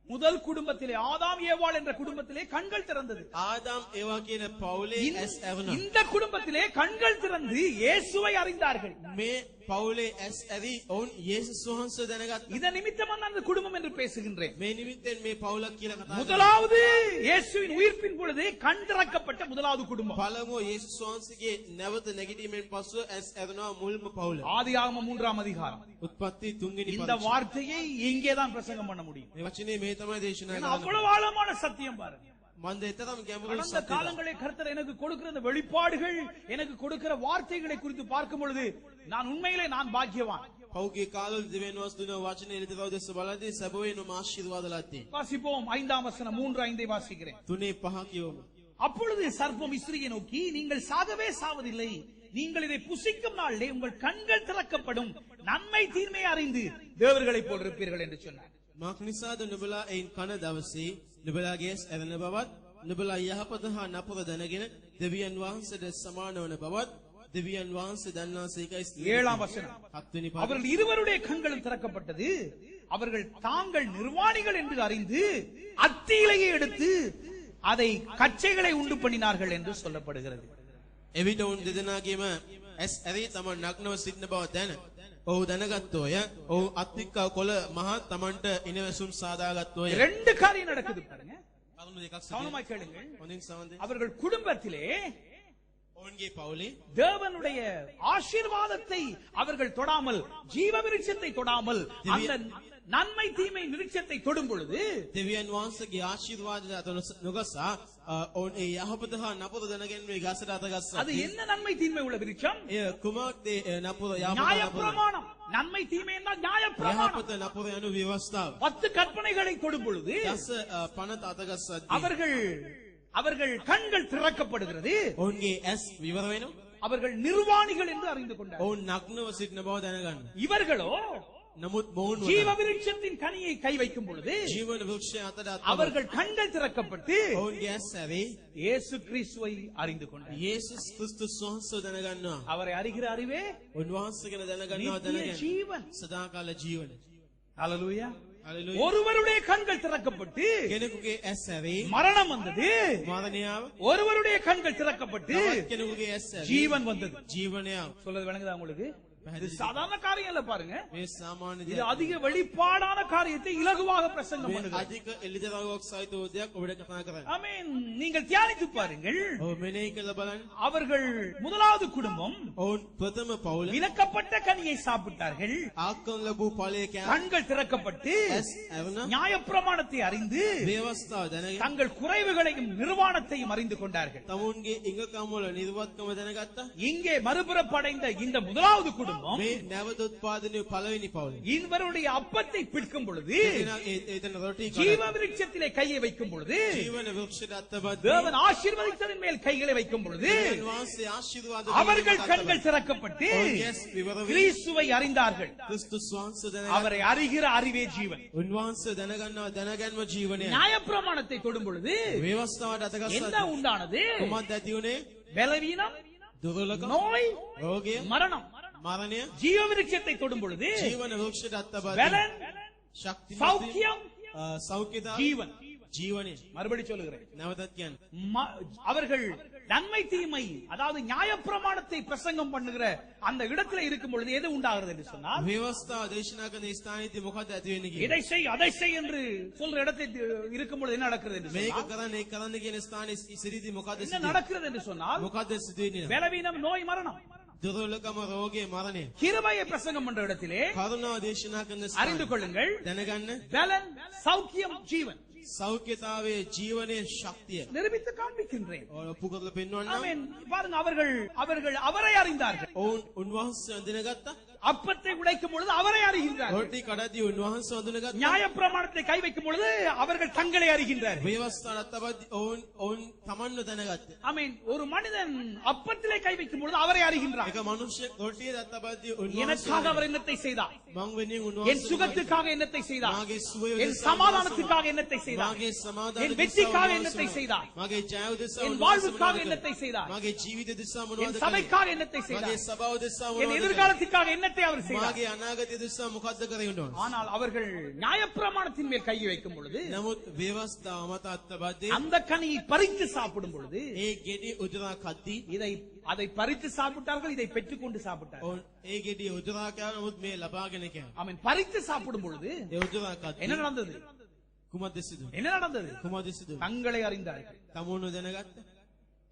முதல் குடும்பத்திலே ஆதாம் ஏவாள் என்ற குடும்பத்திலே கண்கள் திறந்தது. ආදාම් ඒවා කියන පවුලේ ඇස් ඇරුණා. இந்த குடும்பத்திலே கண்கள் திறந்து இயேசுவை அறிந்தார்கள். මේ පවුලේ ඇස් ඇරි ඔවුන් යේසුස් වහන්සේ දැනගත්තා. இதன் நிமித்தமாக அந்த குடும்பம் என்று பேசுகின்றேன். මේ නිමිත්තෙන් මේ පවුලක් කියලා කතා කරනවා. முதலாவது இயேசுவின் உயிர்ப்பின் பொழுது கண் திறக்கப்பட்ட முதலாவது குடும்பம். පළමුව යේසුස් වහන්සේගේ නැවත නැගිටීමෙන් පසුව ඇස් ඇරුණා මුල්ම පවුල. ஆதியாகமம் 3ஆம் அதிகாரம். උත්පත්ති 3 වෙනි இந்த வார்த்தையை இங்கேதான் பிரசங்கம் பண்ண முடியும். මේ වචනේ මේ තමයි දේශනා ஏன்னா කරන්නේ. அவ்வளவு ஆழமான சத்தியம் பாருங்க. මන්ද එතරම් ගැඹුරු கடந்த සත්‍යයක්. காலங்களை கர்த்தர் எனக்கு கொடுக்கிற இந்த வெளிப்பாடுகள், எனக்கு கொடுக்கிற வார்த்தைகளை குறித்து பார்க்கும் பொழுது நான் உண்மையிலே நான் பாக்கியவான். පෞගේ කාලවල දෙවියන් වහන්සේ දුන වචනේ එළිදරව් දෙස බලද්දී සැබවින්ම ආශිර්වාද ලැබේ. வாசிப்போம். 5ஆம் வசனம் 3:5 வாசிக்கிறேன். 3:5 කියවමු. அப்பொழுது சர்ப்பம் இஸ்திரியை நோக்கி, நீங்கள் சாகவே சாவதில்லை, நீங்கள் இதை புசிக்கும் நாளிலே உங்கள் கண்கள் திறக்கப்படும், நன்மை தீன்மை அறிந்து தேவர்களைப் போல் இருப்பீர்கள் என்று சொன்னார். මාක් නිසාද නුඹලා එයින් කන දවසේ නුඹලාගේ ඇස් ඇරෙන බවත් නුඹලා යහපත හා නපුර දැනගෙන දෙවියන් වහන්සේට සමාන වන බවත් දෙවියන් වහන්සේ දන්නාසේකයි. 7ஆம் வசனம். 7 වෙනි පාඩම. அவர்கள் இருவருடைய கண்களும் திறக்கப்பட்டது, அவர்கள் தாங்கள் நிர்வாணிகள் என்று அறிந்து அத்தியிலையை எடுத்து அதை கச்சைகளை உண்டு பண்ணினார்கள் என்று சொல்லப்படுகிறது. එවිට උන් දෙදෙනාගේම ඇස් ඇරි තමන් නග්නව සිටින බව දැන ඔහු දැනගත්තෝය. ඔහු අත්තික්කා කොළ මහා තමන්ට ඉනවැසුම් සාදාගත්තෝය. ரெண்டு காரியம் நடக்குது பாருங்க. කරුණු දෙකක් கவனமா සිදුවේ. கேளுங்கள். හොඳින් සමන්ද. அவர்கள் குடும்பத்திலே ඔවුන්ගේ පවුලේ தேவனுடைய ஆசீர்வாதத்தை அவர்கள் தொடாமல், ஜீவ விருட்சத்தை தொடாமல், அந்த நன்மை தீமை விருட்சத்தை தொடும் பொழுது දෙවියන් වහන්සේගේ ආශිර්වාදය අත නොගසා ඔවුන් ඒ යහපත හා නපුර දැනගෙන මේ ගසට අත ගස්සා. அது என்ன நன்மை தீமை உள்ள விருட்சம்? එය කුමක්ද නපුර යහපත நியாய නපුර? பிரமாணம். நன்மை தீமை என்றால் நியாய பிரமாணம். යහපත නපුර යනු ව්‍යවස්ථාව. 10 கற்பனைகளை தொடும் பொழுது දස පනත අත ගස්සද්දී அவர்கள் கண்கள் திறக்கப்படுகிறது. ඔවුන්ගේ ඇස් විවර වෙනවා. அவர்கள் நிர்வாணிகள் என்று அறிந்து கொண்டார். ඔවුන් නග්නව සිටින බව දැනගන්න. இவர்களோ නමුත් මොවුන් ஜீவ விருட்சத்தின் கனியை கை வைக்கும் பொழுது ජීවන වෘක්ෂය අතට අත அவர்கள் கண்கள் திறக்கப்பட்டு ඔවුන්ගේ ඇස් ඇරි இயேசு கிறிஸ்துவை அறிந்து கொண்டார். යේසුස් ක්‍රිස්තුස් වහන්සේ දැනගන්නවා. அவரை அறிகிற அறிவே උන්වහන්සේ ගැන දැනගන්නවා. நித்திய දැනගන්න ஜீவன். සදාකාල ජීවන. ஹalleluya. හalleluya. ஒருவருடைய கண்கள் திறக்கப்பட்டு කෙනෙකුගේ ඇස් ඇරි மரணம் வந்தது, මරණයාව. ஒருவருடைய கண்கள் திறக்கப்பட்டு තවත් කෙනෙකුගේ ඇස් ඇරි ஜீவன் வந்தது. ජීවනයාව. சொல்றது விளங்குதா உங்களுக்கு? இது சாதாரண காரியம் இல்ல பாருங்க. මේ සාමාන්‍ය இது දෙයක්. அதிக வெளிப்பாடான காரியத்தை இலகுவாக பிரசங்கம் මේ பண்ணுகிறது. අධික එළිදරව්වක් සහිත දෙයක් ඔබට කතා කරන්න. ஆமென். நீங்கள் தியானித்து பாருங்கள். ඔව් මෙනෙහි කළ බලන්න. அவர்கள் முதலாவது குடும்பம் ඔවුන් ප්‍රථම පවුල விலக்கப்பட்ட கனியை சாப்பிட்டார்கள். ආකම් ලැබූ ඵලය කෑම. கண்கள் திறக்கப்பட்டு ඇස් ඇරුණා. நியாயப்பிரமாணத்தை அறிந்து ව්‍යවස්ථාව දැනගෙන தங்கள் குறைவுகளையும் நிர்வாணத்தையும் அறிந்து கொண்டார்கள். තමුන්ගේ ඉඟකම් වල නිර්වත්කම දැනගත්තා. இங்கே மறுபிறப்படைந்த இந்த முதலாவது குடும்பம் මේ නැවත උත්පාදනයේ පළවෙනි පවුල. இவருடைய அப்பத்தை பிற்கும் பொழுது, එතන රොටි ஜீவ விருட்சத்திலே கையை வைக்கும் பொழுது, ජීවන වෘක්ෂයට අත්බද්දී தேவன் ஆசீர்வதித்ததன் மேல் கைகளை வைக்கும் பொழுது වහන්සේ ආශිර්වාද அவர்கள் கண்கள் திறக்கப்பட்டு கிறிஸ்துவை அறிந்தார்கள். ක්‍රිස්තුස් වහන්සේ දැනගන්න. அவரை அறிகிற அறிவே ஜீவன். උන්වහන්සේ දැනගන්නවා දැනගන්ම ජීවනය. நியாயப்பிரமாணத்தை தொடும் பொழுது ව්‍යවස්ථාවට என்ன අතගස්සා உண்டானது? කොහොමද ඇති උනේ? பலவீனம், දුර්වලකම, நோய், රෝගය, மரணம். මරණය, ஜீவ விருட்சத்தை தொடும் பொழுது ජීවන වෘක්ෂයට අත්බද්දී பலன், ශක්තිමත් சௌக்கியம், සෞඛ්‍යතාව, ஜீவன். ජීවනය. மறுபடி சொல்லுகிறேன். නැවතත් කියන්න. அவர்கள் நன்மை தீமை, அதாவது நியாயப்பிரமாணத்தை பிரசங்கம் பண்ணுகிற அந்த இடத்துல இருக்கும் பொழுது எது உண்டாகிறது என்று சொன்னால், ව්‍යවස්ථාව දේශනා කරන ස්ථානයේදී මොකද ඇති වෙන්නේ කියන්නේ? இதை செய் அதை செய் என்று சொல்ற இடத்தில் இருக்கும் பொழுது என்ன நடக்கிறது என்று මේක சொன்னால், කරන්න ඒක කරන්න කියන ස්ථානයේ සිරිදී මොකද என்ன සිදුවෙන්නේ? நடக்கிறது என்று சொன்னால், මොකද සිදුවෙන්නේ? பலவீனம், நோய், மரணம். දුර්වලකම රෝගේ මරණය. கிருபையை பிரசங்கம் பண்ற இடத்திலே කරුණාව දේශනා කරන அறிந்து ස්ථානය கொள்ளுங்கள். දැනගන්න. பலன், சௌக்கியம், ஜீவன் සෞඛ්‍යතාවයේ ජීවනයේ ශක්තිය நிரூபித்து காண்பிக்கின்றேன். ඔප්පු කරලා පෙන්වන්නම්. ஆமென். பாருங்க, அவர்கள் அவரை அறிந்தார்கள். ඔවුන් උන්වහන්සේ අඳිනගත්තා. அப்பத்தை உடைக்கும் பொழுது அவரை அறிகின்றார்கள். රොටි කඩද්දී උන්වහන්සේ අඳිනගත්තා. நியாயப்பிரமாணத்தை கை வைக்கும் பொழுது அவர்கள் தங்களை அறிகின்றார்கள். වේවස්ථානත් තබද්දී ඔවුන් තමන්ව දැනගත්තා. ஆமென். ஒரு மனிதன் அப்பத்திலே கை வைக்கும் பொழுது அவரை அறிகின்றான். එක මිනිහෙක් රොටියේ තබද්දී எனக்காக උන්වහන්සේ அவர் என்னத்தை செய்தார், මං වෙනින් என் උන්වහන්සේ சுகத்துக்காக என்னத்தை செய்தார், මාගේ සුවය என் சமாதானத்துக்காக என்னத்தை செய்தார், මාගේ සමාදාන என் வெற்றிக்காக என்னத்தை செய்தார், මාගේ ජය උදෙසා என் උන්වහන්සේ வாழ்வுக்காக මොනවද என்னத்தை කළේ? செய்தார், මාගේ ජීවිතය දෙසා என் මොනවද කළේ? சபைக்காக என்னத்தை මාගේ செய்தார், සභාව දෙසා என் මොනවද කළේ? எதிர்காலத்துக்காக என்னத்தை அவர் செய்தார். මාගේ අනාගතය දෙසා මොකද්ද කරේ උන්වහන්සේ? ஆனால் அவர்கள் நியாயப்பிரமாணத்தின் மேல் கை வைக்கும் பொழுது, නමුත් වේවස්ථාව මත අත්බද්දී அந்த கனியை பறித்து சாப்பிடும் பொழுது, ඒ ගෙඩි උදුරා කද්දී அதை பறித்து சாப்பிட்டார்கள், இதை பெற்றுக்கொண்டு சாப்பிட்டார்கள். ඔවුන් ඒ ගෙඩි උදුරා කෑවා නමුත් මේ ලබාගෙන කෑවා. ஆமென். பறித்து சாப்பிடும் பொழுது ඒ උදුරා කද්දී என்ன நடந்தது? කුමක්ද සිදු වුනේ? என்ன நடந்தது? කුමක්ද සිදු වුනේ? தங்களை அறிந்தார்கள். තමුණු දැනගත්තා.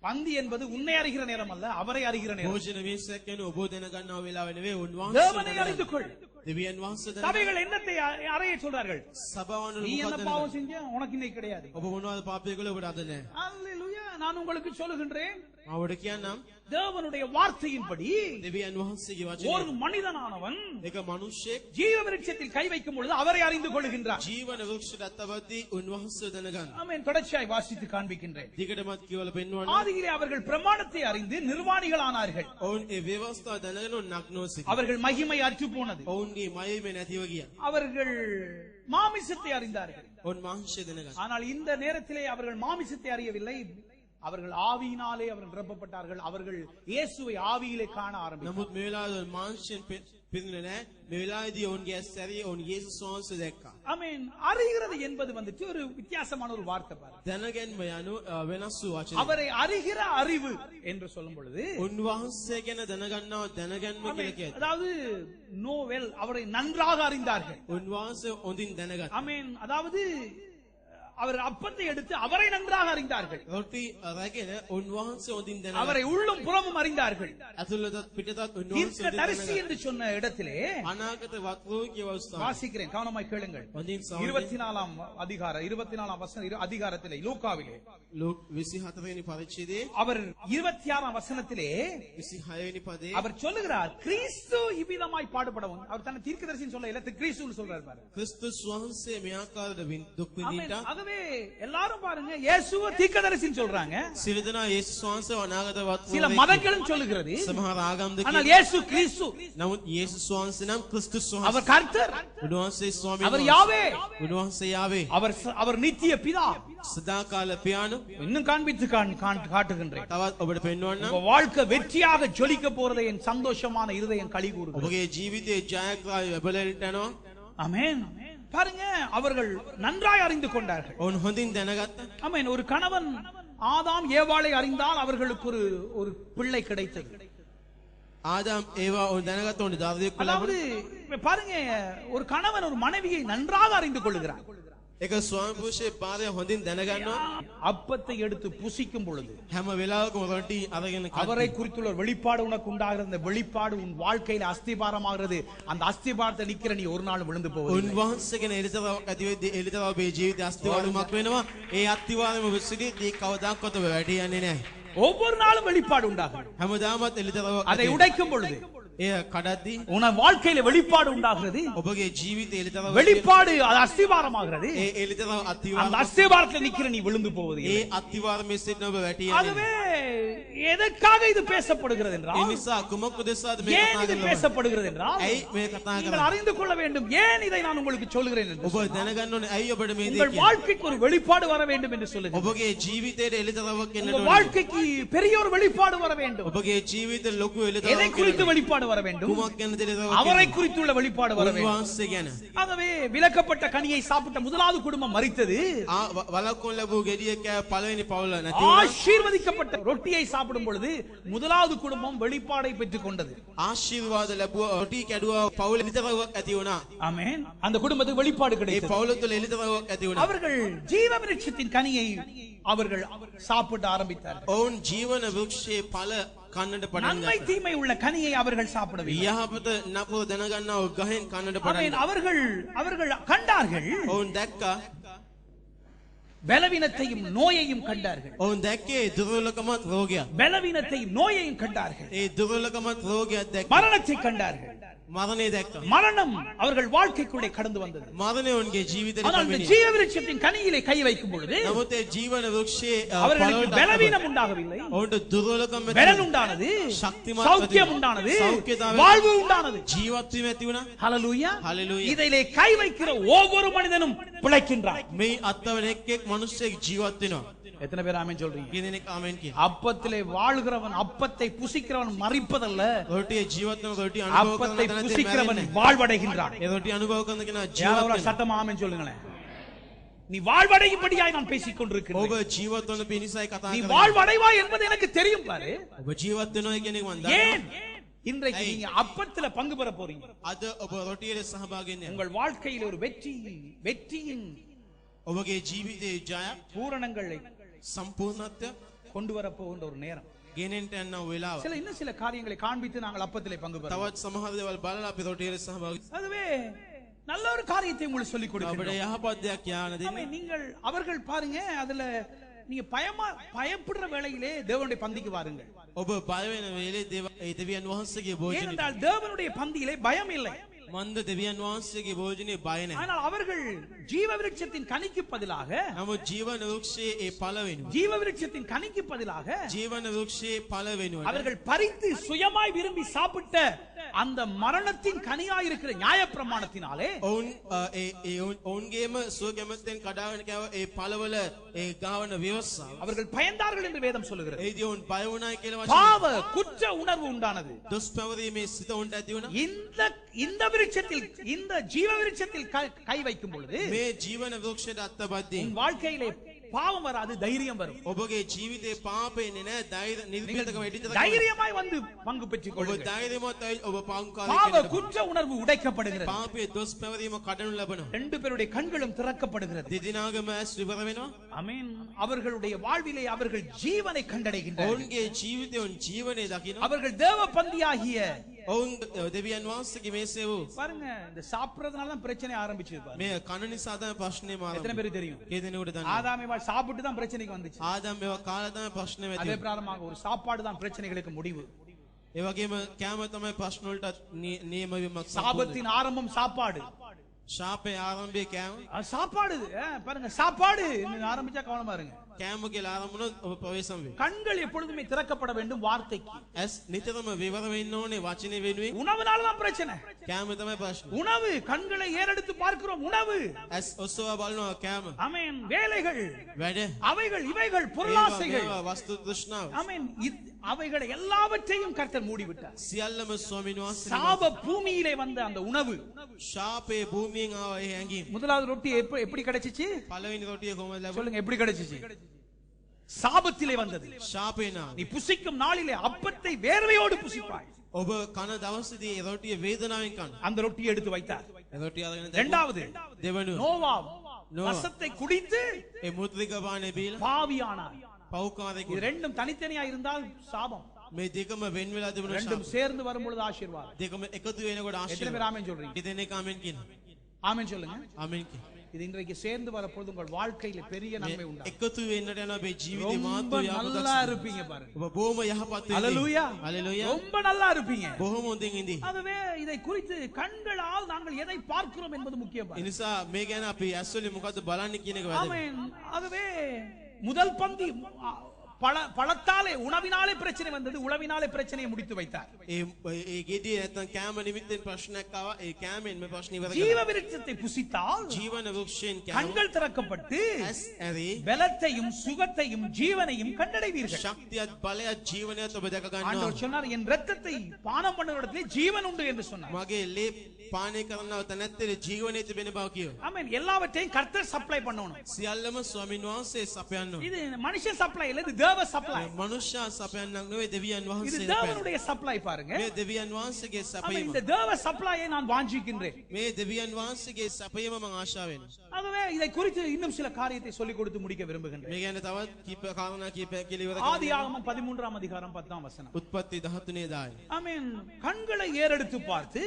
பந்தி என்பது உன்னை அறிகிற நேரம் அல்ல, அவரை அறிகிற நேரம். භෝජන මේසයක් කියන්නේ ඔබ දැනගන්නව වෙලාව නෙවෙයි தேவனை උන්වහන්සේ அறிந்து கொள். දෙවියන් වහන්සේ දැනගන්න. சபைகள் என்னத்தை அறைய சொல்றார்கள்? සභාවවල நீ என்ன මොකද්ද பாவம் செஞ்ச, உனக்கு இன்னைக்கு கிடையாது. ඔබ මොනවද පාපය කළේ ඔබට අද නැහැ. அல்லேலூயா. நான் உங்களுக்கு சொல்லுகின்றேன், මවට කියන්නම් தேவனுடைய வார்த்தையின்படி දෙවියන් වහන්සේගේ ஒரு වචනේ மனிதனானவன் එක මිනිහෙක් ஜீவ விருட்சத்தில் கை வைக்கும் பொழுது அவரை அறிந்து கொள்கின்றார். ජීවන වෘක්ෂයට අත්බද්දී උන්වහන්සේ දැනගන්න. ஆமென். தொடர்ச்சியாய் வாசித்து காண்பிக்கின்றேன். දිගටමත් කියවල පෙන්වන්න. ஆதியிலே அவர்கள் பிரமாணத்தை அறிந்து நிர்வாணிகள் ஆனார்கள். ඔවුන් ඒ ව්‍යවස්ථාව දැනගෙන නග්නව සිටියා. அவர்கள் மகிமை அற்று போனது. ඔවුන්ගේ මයෙම නැතිව ගියා. அவர்கள் மாமிசத்தை அறிந்தார்கள். ඔවුන් මාංශය දැනගන්න. ஆனால் இந்த நேரத்திலே அவர்கள் மாமிசத்தை அறியவில்லை, அவர்கள் ஆவியினாலே அவர்கள் நிரப்பப்பட்டார்கள். அவர்கள் இயேசுவை ஆவியிலே காண ஆரம்பித்தார்கள். නමුත් මේ වෙලාවේ මාංශයෙන් පිරිනේ නැහැ. මේ වෙලාවේදී ඔවුන්ගේ ඇස්සරේ ඔවුන් යේසුස් වහන්සේ දැක්කා. ஆமென். அறிகிறது என்பது வந்துட்டு ஒரு வித்தியாசமான ஒரு வார்த்தை பாருங்க. දැනගැන්ම යනු වෙනස් වූ වචනයක්. அவரை அறிகிற அறிவு என்று சொல்லும் பொழுது, උන්වහන්සේ ගැන දැනගන්නව දැනගැන්ම කියලා කියයි. அதாவது நோவெல் அவரை நன்றாக அறிந்தார்கள். උන්වහන්සේ හොඳින් දැනගත්තා. ஆமென். அதாவது அவர் அப்பத்தை எடுத்து அவரை நன்றாக அறிந்தார்கள். රොටි රැගෙන උන්වහන්සේ හොඳින් දැනගත්තා. அவரை உள்ளும் புறமும் அறிந்தார்கள். අතුලතත් පිටතත් උන්වහන්සේ தீர்க்க தரிசி දැනගත්තා. என்று சொன்ன இடத்திலே අනාගත වක්‍රෝ කියවස්ථාන. வாசிக்கிறேன், கவனமாய் கேளுங்கள். හොඳින් සමහර 24ஆம் அதிகாரம் 24ஆம் வசனம் அதிகாரத்திலே லூக்காவிலே ලෝක 24 වෙනි පරිච්ඡේදයේ அவர் 26ஆம் வசனத்திலே 26 වෙනි පදයේ அவர் சொல்லுகிறார், கிறிஸ்து இவ்விதமாய் பாடுபடவும். அவர் தன்னை தீர்க்கதரிசின்னு சொல்ல இல்ல, கிறிஸ்துன்னு சொல்றாரு பாரு. ක්‍රිස්තුස් වහන්සේ මේ ආකාරයට දුක් ஆமென். විඳින්න ஆகவே எல்லாரும் பாருங்க, இயேசுவை தீர்க்கதரிசின்னு சொல்றாங்க. සියලු දෙනා යේසුස් වහන්සේ අනාගත சில වක්‍රෝ மதங்களும் சொல்லுகிறது. සමහර ආගම් දෙක ஆனால் இயேசு கிறிஸ்து, නමුත් යේසුස් වහන්සේ නම් ක්‍රිස්තුස් அவர் වහන්සේ கர்த்தர், උන්වහන්සේ ස්වාමීන් அவர் වහන්සේ யாவே, උන්වහන්සේ යාවේ அவர் நித்திய பிதா. සදාකාල පියාණෝ இன்னும் காண்பித்து காட்டுகின்றேன். තවත් ඔබට පෙන්වන්නම් உங்க வாழ்க்கை வெற்றியாக ஜொலிக்க போறதை என் சந்தோஷமான இருதயம் களி கூறுகிறது. ඔබගේ ජීවිතයේ ජයග්‍රහය ලැබෙලට යනවා. ஆமென். பாருங்க, அவர்கள் நன்றாய் அறிந்து கொண்டார்கள். ඔවුන් හොඳින් දැනගත්තා. ஆமென். ஒரு கணவன் ஆதாம் ஏவாளை அறிந்தால் அவர்களுக்கு ஒரு பிள்ளை கிடைத்தது. ආදාම් ඒවා ඔවුන් දැනගත්ත උන් දාවියෙක් அதாவது பாருங்க, ஒரு கணவன் ஒரு மனைவியை நன்றாக அறிந்து கொள்கிறான். එක ස්වාමි පුරුෂයෙක් පාරේ හොඳින් දැනගන්නවා. அப்பத்தை எடுத்து புசிக்கும் பொழுது හැම වෙලාවකම රොටි අරගෙන அவரை குறித்துள்ள வெளிப்பாடு உனக்கு உண்டாகிறது. அந்த வெளிப்பாடு உன் வாழ்க்கையில அஸ்திபாரமாகிறது. அந்த அஸ்திபாரத்தை நிக்கிற நீ ஒரு நாள் விழுந்து போவதில்லை. උන්වහන්සේ ගැන එලිතරාවක් ඇති වෙද්දී එලිතරාව මේ ජීවිතය අස්තිවාරමක් වෙනවා. ඒ අස්තිවාරම විශ්සිදී කවදාකවත් වැටි යන්නේ නැහැ. ஒவ்வொரு நாளும் வெளிப்பாடு உண்டாகும். හැමදාමත් එලිතරාවක් அதை உடைக்கும் பொழுது එය කඩද්දී உன வாழ்க்கையில வெளிப்பாடு உண்டாகிறது. ඔබගේ ජීවිතේ එලිතරාව வெளிப்பாடு அது அஸ்திபாரமாகிறது. ඒ එලිතරාව அந்த අස්තිවාරම அஸ்திபாரத்தில் நிக்கிற நீ விழுந்து போவது ඒ අස්තිවාරමේ සිටින ඔබ වැටි යන්නේ. ஆகவே எதற்காக இது பேசப்படுகிறது ඒ என்றால், නිසා කුමක් උදෙසාද මේ ஏன் කතා இது කරන්නේ? பேசப்படுகிறது என்றால், ඇයි මේ කතා நீங்கள் කරන්නේ? அறிந்து கொள்ள வேண்டும். ஏன் இதை நான் உங்களுக்கு சொல்கிறேன் என்று. ඔබ දැනගන්න ඕනේ ඇයි ඔබට මේ දේ உங்கள் කියන්නේ? வாழ்க்கைக்கு ஒரு வெளிப்பாடு வர வேண்டும் என்று சொல்லுங்கள். ඔබගේ ජීවිතේට එලිතරාවක් එන්න உங்கள் ඕනේ. வாழ்க்கைக்கு பெரிய ஒரு வெளிப்பாடு வர வேண்டும். ඔබගේ ජීවිතේ ලොකු எதை එලිතරාවක් குறித்து එන්න ඕනේ. வெளிப்பாடு வர வேண்டும்? කුමක් ගැනද එලිතරාවක් அவரை එන්නේ? குறித்துள்ள வெளிப்பாடு வர வேண்டும். උන්වහන්සේ ගැන. ஆகவே விலக்கப்பட்ட கனியை சாப்பிட்ட முதலாவது குடும்பம் மரித்தது. වලක්කොන් ලැබූ ගෙඩිය කෑ පළවෙනි පවුල නැති වුණා. ஆசீர்வதிக்கப்பட்ட ரொட்டியை சாப்பிடும் பொழுது முதலாவது குடும்பம் வெளிப்பாடை பெற்றுக் கொண்டது. ආශිර්වාද ලැබුවා රොටි කැඩුවා පවුල එළිදරව්වක් ඇති වුණා. ஆமென். அந்த குடும்பத்துக்கு வெளிப்பாடு ඒ கிடைத்தது. පවුල තුළ එළිදරව්වක් ඇති වුණා. அவர்கள் ஜீவ விருட்சத்தின் கனியை அவர்கள் சாப்பிட ஆரம்பித்தார்கள். ඔවුන් ජීවන වෘක්ෂයේ ඵල කන්නට පටන් நன்மை ගත්තා. தீமை உள்ள கனியை அவர்கள் சாப்பிடவில்லை. යහපත නපුර දැනගන්නා වූ ගහෙන් කන්නට පටන් ஆமென். ගත්තා. அவர்கள் கண்டார்கள் ඔවුන් දැක්කා பலவீனத்தையும் நோயையும் கண்டார்கள். ඔවුන් දැක්කේ දුර්වලකමත් රෝගයක්. பலவீனத்தையும் நோயையும் கண்டார்கள். ඒ දුර්වලකමත් රෝගයක් දැක්කා. மரணத்தை கண்டார்கள். මරණය දැක්කා. மரணம் அவர்கள் வாழ்க்கைக்குள்ளே கடந்து வந்தது. මරණය ඔවුන්ගේ ජීවිතයට ஆனால் இந்த පැමිණියා. ஜீவ விருட்சத்தின் கனியிலே கை வைக்கும் பொழுது නමුත් ඒ ජීවන වෘක්ෂයේ அவர்களுக்கு ඵලවලට பலவீனம் உண்டாகவில்லை, ඔවුන්ට දුර්වලකම් ඇති பலன் වුණා. உண்டானது, சக்திமான் சௌக்கியம் வந்தது. உண்டானது, சௌக்கியதாவே வாழ்வு உண்டானது. ජීවත් වීම ඇති වුණා. ஹல்லேலூயா. ஹல்லேலூயா. இதிலே கை வைக்கிற ஒவ்வொரு மனிதனும் பிழைக்கின்றான். මේ අත්වල එක් මනුස්සයෙක් ජීවත් වෙනවා. எத்தனை பேர் ஆமென் சொல்றீங்க? කෙනෙක් ආමෙන් කියන. அப்பத்திலே வாழ்கிறவன் அப்பத்தை புசிக்கிறவன் மரிப்பதல்ல, රොටියේ ජීවත් වෙන රොටිය අනුභව அப்பத்தை කරන තැනදී புசிக்கிறவன் මැරෙන්නේ. வாழ்வடைகின்றான். ඒ රොටිය අනුභව කරන කෙනා ජීවත් யாராவது වෙනවා. சத்தமா ஆமென் சொல்லுங்களேன். நீ வாழ்வடையும்படியாய் நான் பேசிக் கொண்டிருக்கிறேன். ඔබ ජීවත් වන පිණිසයි කතා நீ කරන්නේ. வாழ்வடைவாய் என்பது எனக்கு தெரியும் பாரு. ඔබ ජීවත් වෙනවා කියන එක මම ஏன் දන්නවා. இன்றைக்கு நீங்க அப்பத்துல பங்கு பெற போறீங்க? අද ඔබ රොටියේ සහභාගී වෙන්නේ. உங்கள் வாழ்க்கையில் ஒரு வெற்றியின் ඔබගේ ජීවිතයේ ජය பூரணங்களை සම්පූර්ණත්වය கொண்டு வர போகின்ற ஒரு நேரம். ගෙනෙන්න යන වෙලාව. இன்னும் சில காரியங்களை காண்பித்து நாங்கள் அப்பத்திலே பங்கு பெறுவோம். තවත් සමහර දේවල් බලලා අපි රොටියේ සහභාගී. அதுவே நல்ல ஒரு காரியத்தை உங்களுக்கு சொல்லிக் ඔබට கொடுக்கிறேன். යහපත් දෙයක් යාන දෙන්නේ. நீங்கள் அவர்கள் பாருங்க, அதுல நீங்க பயப்படுற வேளையிலே தேவனுடைய பந்திக்கு வாருங்கள். ඔබ බය වෙන වෙලේ දෙවියන් වහන්සේගේ භෝජනේ. ஏனென்றால் தேவனுடைய பந்தியிலே பயம் இல்லை. මන්ද දෙවියන් වහන්සේගේ භෝජනේ බය නැහැ. ஆனால் அவர்கள் ஜீவ விருட்சத்தின் கனிக்கு பதிலாக නමුත් ජීවන වෘක්ෂයේ ඒ ඵල වෙනුවට ஜீவ விருட்சத்தின் கனிக்கு பதிலாக ජීවන වෘක්ෂයේ ඵල වෙනුවට அவர்கள் பறித்து சுயமாய் விரும்பி சாப்பிட்ட அந்த மரணத்தின் கனியாய் இருக்கிற நியாயப்பிரமாணத்தினாலே ඔවුන්ගේම සුවකැමැත්තෙන් කඩාගෙන කෑව ඒ ඵලවල ඒ ගාවන ව්‍යවස්ථාව அவர்கள் பயந்தார்கள் என்று வேதம் சொல்லுகிறது. ඒදී ඔවුන් බය වුණායි කියලා பாவ වචන குற்ற உணர்வு உண்டானது. දොස් පැවරීමේ සිත උන්ට ඇති වුණා. இந்த விருட்சத்தில், இந்த ஜீவ விருட்சத்தில் கை வைக்கும் பொழுது මේ ජීවන වෘක්ෂයට අත්බද්දී உன் வாழ்க்கையிலே பாவம் வராது, தைரியம் வரும். ඔබගේ ජීවිතේ පාපෙන්නේ නැහැ. ධෛර්ය නිර්භීතකම එඩිතක தைரியமாய் வந்து பங்கு பெற்றுக் ඔබ கொள்ளுங்கள். ධෛර්යමත් ඔබ පාංකාරී பாவ කෙනෙක්. குற்ற உணர்வு உடைக்கப்படுகிறது. පාපයේ දොස් පැවරීම කඩනු ලබනවා. ரெண்டு பேருடைய கண்களும் திறக்கப்படுகிறது. දෙදිනාගම ඇස් විවර වෙනවා. ஆமென். அவர்களுடைய வாழ்விலே அவர்கள் ஜீவனை கண்டடைகின்றனர். ඔවුන්ගේ ජීවිතය ඔවුන් ජීවනයේ දකිනවා. அவர்கள் தேவ பந்தியாகிய ඔවුන් දෙවියන් වහන්සේගේ මේසේ වූ பாருங்க, இந்த சாப்பிடுறதுனால தான் பிரச்சனை ஆரம்பிச்சது பாருங்க. මේ කන නිසා තමයි ප්‍රශ්නේ எத்தனை මාරම්. பேருக்கு தெரியும்? කේ දෙනෙකුට දන්නවද? ஆதாமே சாப்பிட்டு தான் பிரச்சனைக்கு வந்துச்சு. ආදම් මේවා කාලා තමයි ප්‍රශ්නේ அதே වෙන්නේ. பிரகாரமாக ஒரு சாப்பாடு தான் பிரச்சனைகளுக்கு முடிவு. ඒ වගේම කෑම තමයි ප්‍රශ්න වලට නියම වීමක්. சாபத்தின் ஆரம்பம் சாப்பாடு. ශාපේ ආරම්භයේ කෑම. சாப்பாடு பாருங்க, சாப்பாடு ஆரம்பிச்சா கவனமா இருங்க. කෑම කියලා ආරම්භුනොත් ඔබ ප්‍රවේශම් වේ. கண்கள் எப்பொழுதுமே திறக்கப்பட வேண்டும் வார்த்தைக்கு. ඇස් නිතරම විවර වෙන්න ඕනේ වචනේ වෙනුවෙන්. உணவுனால தான் பிரச்சனை. කෑම තමයි ප්‍රශ්නේ. உணவு, கண்களை ஏறெடுத்து பார்க்கிறோம், உணவு. ඇස් ඔස්සවා බලනවා කෑම. ஆமென். வேலைகள், වැඩ. அவைகள் இவைகள் பொருளாசைகள், මේවා වස්තු තෘෂ්ණාව. ஆமென். அவைகளை எல்லாவற்றையும் கர்த்தர் மூடிவிட்டார். සියල්ලම ස්වාමීන් වහන්සේ சாப பூமியிலே வந்த அந்த உணவு, ශාපේ භූමියෙන් ආව ඒ හැඟීම. முதலாவது ரொட்டி எப்படி கிடைச்சிச்சு? පළවෙනි රොටිය කොහොමද ලැබුණේ? சொல்லுங்க, எப்படி கிடைச்சிச்சு? சாபத்திலே வந்தது. ශාපේ නා. நீ புசிக்கும் நாளிலே அப்பத்தை வேர்வையோடு புசிப்பாய். ඔබ කන දවසේදී ඒ රොටිය වේදනාවෙන් කන. அந்த ரொட்டியை எடுத்து வைத்தார். ඒ රොටිය අරගෙන இரண்டாவது දෙවනුව நோவா ரசத்தை குடித்து ඒ මුද්‍රික පානේ බීලා பாவியானார். පව්කාරයෙකු. இது ரெண்டும் தனித்தனியா இருந்தால் சாபம், මේ දෙකම වෙන් වෙලා තිබුණ ரெண்டும் ශාප. சேர்ந்து வரும்பொழுது ஆசீர்வாதம். දෙකම එකතු වෙනකොට எத்தனை பேர் ආශිර්වාද. ஆமென் சொல்றீங்க? දෙදෙනෙක් ආමෙන් කියන. ஆமென் சொல்லுங்க. ආමෙන් කියන. இது இன்றைக்கு சேர்ந்து வரப்பொழுது உங்கள் வாழ்க்கையில பெரிய நன்மை உண்டாகும். එකතු වෙන්නට යන අපේ ජීවිතේ ரொம்ப මාතු நல்லா යහපතක්. இருப்பீங்க பாருங்க. ඔබ බොහොම යහපත් වෙන්නේ. ஹalleluya. හalleluya. ரொம்ப நல்லா இருப்பீங்க. බොහොම හොඳින් ඉඳී. அதுவே இதை குறித்து கண்களால் நாங்கள் எதை பார்க்கிறோம் என்பது முக்கியம் ඒ பாருங்க. නිසා මේ ගැන අපි ඇස් වලින් මොකද්ද බලන්නේ කියන එක වැදගත්. ஆமென். அதுவே முதல் பந்தி பழத்தாலே உணவினாலே பிரச்சனை வந்தது, உணவினாலே பிரச்சனையை முடித்து வைத்தார். ඒ ගෙඩිය නැත්තම් කෑම නිමිත්තෙන් ප්‍රශ්නයක් ආවා. ඒ කෑමෙන් මේ ප්‍රශ්නේ ඉවර ஜீவ කළා. விருட்சத்தை புசித்தால் ජීවන වෘක්ෂයෙන් කෑම கண்கள் திறக்கப்பட்டு ඇස් ඇරි பலத்தையும் சுகத்தையும் ஜீவனையும் கண்டடைவீர்கள். ශක්තියත් බලයත් ජීවනයත් ඔබ දැක ගන්නවා. ஆண்டவர் சொன்னார், என் இரத்தத்தை பானம் பண்ணுவதிலே ஜீவன் உண்டு என்று சொன்னார். මගේ ලේ පානය කරන්නව තැනැත්තේ ජීවනයේ තිබෙන බව කියව. ஆமென். எல்லாவற்றையும் கர்த்தர் சப்ளை பண்ணணும். සියල්ලම ස්වාමීන් වහන්සේ සපයන්න ඕන. இது மனுஷ சப்ளை இல்ல, இது தேவ சப்ளை. මනුෂ්‍ය සපයන්නක් නෙවෙයි දෙවියන් இது වහන්සේ සපයන්නේ. தேவனுடைய சப்ளை பாருங்க. මේ දෙවියන් වහන්සේගේ ஆமென். සපයීම. இந்த தேவ சப்ளையை நான் வாஞ்சிக்கின்றேன். මේ දෙවියන් වහන්සේගේ සපයීම මම ආශා වෙනවා. ஆகவே இதை குறித்து இன்னும் சில காரியத்தை சொல்லிக் கொடுத்து முடிக்க விரும்புகின்றேன். මේ ගැන තවත් කීප කාරණා කීපයක් කියලා ඉවර කරන්න. ஆதியாகமம் 13ஆம் அதிகாரம் 10ஆம் வசனம். උත්පත්ති 13 දාය. ஆமென். கண்களை ஏறெடுத்து பார்த்து,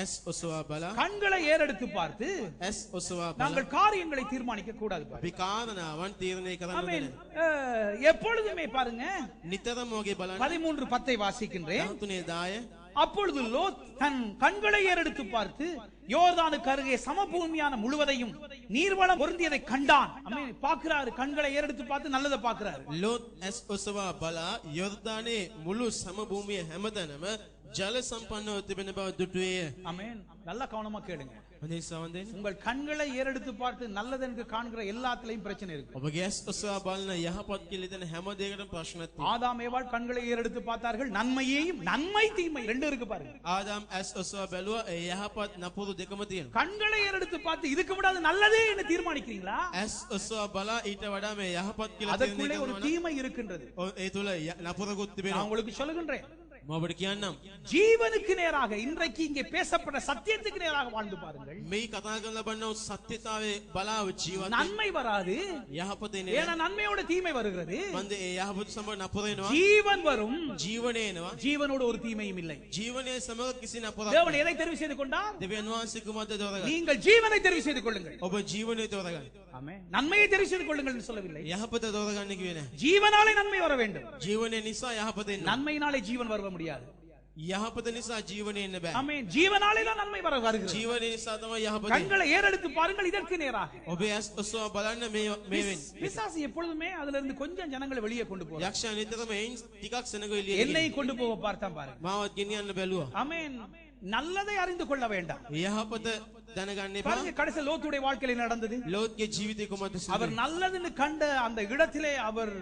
ඇස් ඔසවා බලා கண்களை ஏறெடுத்து பார்த்து ඇස් ඔසවා බලා நாங்கள் காரியங்களை தீர்மானிக்க கூடாது பாருங்க. අපි කාරණාවන් තීරණය කරන්න ஆமென். බෑ. எப்பொழுதுமே பாருங்க, නිතරම ඔගේ බලන්න 13:10 வாசிக்கின்றேன். 13 දාය. அப்பொழுது லோத் தன் கண்களை ஏறெடுத்து பார்த்து யோர்தானுக்கு அருகே சமபூமியான முழுவதையும் நீர்வளம் பொருந்தியதை கண்டான். ஆமென். பார்க்கிறாரு, கண்களை ஏறெடுத்து பார்த்து நல்லதை பார்க்கிறாரு. ලෝත් ඇස් ඔසවා බලා යොර්දානේ මුළු සමභූමිය හැමතැනම ජල සම්පන්නව තිබෙන බව දුටුවේය. ஆமென். நல்லா கவனமா கேளுங்க. හොඳයි සවන්දෙන්. உங்கள் கண்களை ஏறெடுத்து பார்த்து நல்லதென்று காண்கிற எல்லாத்துலயும் பிரச்சனை இருக்கு. ඔබගේ ඇස් ඔසවා බලන යහපත් කියලා හිතන හැම දෙයකටම ප්‍රශ්නක් තියෙනවා. ஆதாம் ஏவாள் கண்களை ஏறெடுத்து பார்த்தார்கள், நன்மையையும் நன்மை தீமை ரெண்டு இருக்கு பாருங்க. ආදාම් ඇස් ඔසවා බැලුවා ඒ යහපත් නපුරු දෙකම තියෙනවා. கண்களை ஏறெடுத்து பார்த்து இதுக்கு விடாது நல்லதே என்று தீர்மானிக்கிறீங்களா? ඇස් ඔසවා බලා ඊට වඩා මේ යහපත් කියලා அதற்குள்ளே තීරණය ஒரு කරනවා. தீமை இருக்கின்றது. ඒ තුල නපුරකුත් நான் තිබෙනවා. உங்களுக்கு சொல்லுகின்றேன், මම ඔබට කියන්නම්. ஜீவனுக்கு நேராக இன்றைக்கு இங்கே பேசப்பட்ட சத்தியத்துக்கு நேராக வாழ்ந்து பாருங்கள். මේ කතා කරන ලබන්නව සත්‍යතාවේ බලාව ජීවත් நன்மை வராது. යහපතේ ஏன்னா நன்மையோட தீமை வருகிறது. මන්ද ඒ යහපත සමග නපුර එනවා. ஜீவன் வரும், ජීවනය එනවා. ஜீவனோடு ஒரு தீமையும் இல்லை. ජීවනයේ සමග කිසි නපුරක් தேவன் எதை தெரிவு செய்து கொண்டார்? දෙවියන් වහන්සේ කුමක්ද තෝරගන්නේ? நீங்கள் ஜீவனை தெரிவு செய்து கொள்ளுங்கள். ඔබ ජීවනයේ තෝරගන්න. ஆமென். நன்மையை தெரிவு செய்து கொள்ளுங்கள் என்று சொல்லவில்லை. යහපත තෝරගන්න කිව්වේ නැහැ. ஜீவனாலே நன்மை வர வேண்டும். ජීවනයේ නිසා යහපත එන්න. நன்மையினாலே ஜீவன் வர முடியாது. යහපත නිසා ජීවනය එන්න බෑ. ஆமென். ஜீவனாலே தான் நன்மை வருகிறது. ජීවනයේ නිසා තමයි යහපත. கண்களை ஏறெடுத்து பாருங்கள், இதற்கு நேராக. ඔබේ ඇස් ඔසවා බලන්න මේ වෙන්නේ. பிசாசு எப்பொழுதுமே அதுல இருந்து கொஞ்சம் ஜனங்களை வெளியே கொண்டு போறான். යක්ෂයා නිතරම එයින් ටිකක් සෙනග එළියට என்னை கொண்டு போக பார்த்தான் பாருங்க. මාවත් ගෙනියන්න බැලුවා. ஆமென். நல்லதை அறிந்து கொள்ள வேண்டாம். යහපත දැනගන්න එපා. பாருங்க, கடைசி லோத்துடைய வாழ்க்கையில நடந்தது. ලෝත්ගේ ජීවිතේ කොහොමද அவர் நல்லதுன்னு கண்ட அந்த இடத்திலே அவர்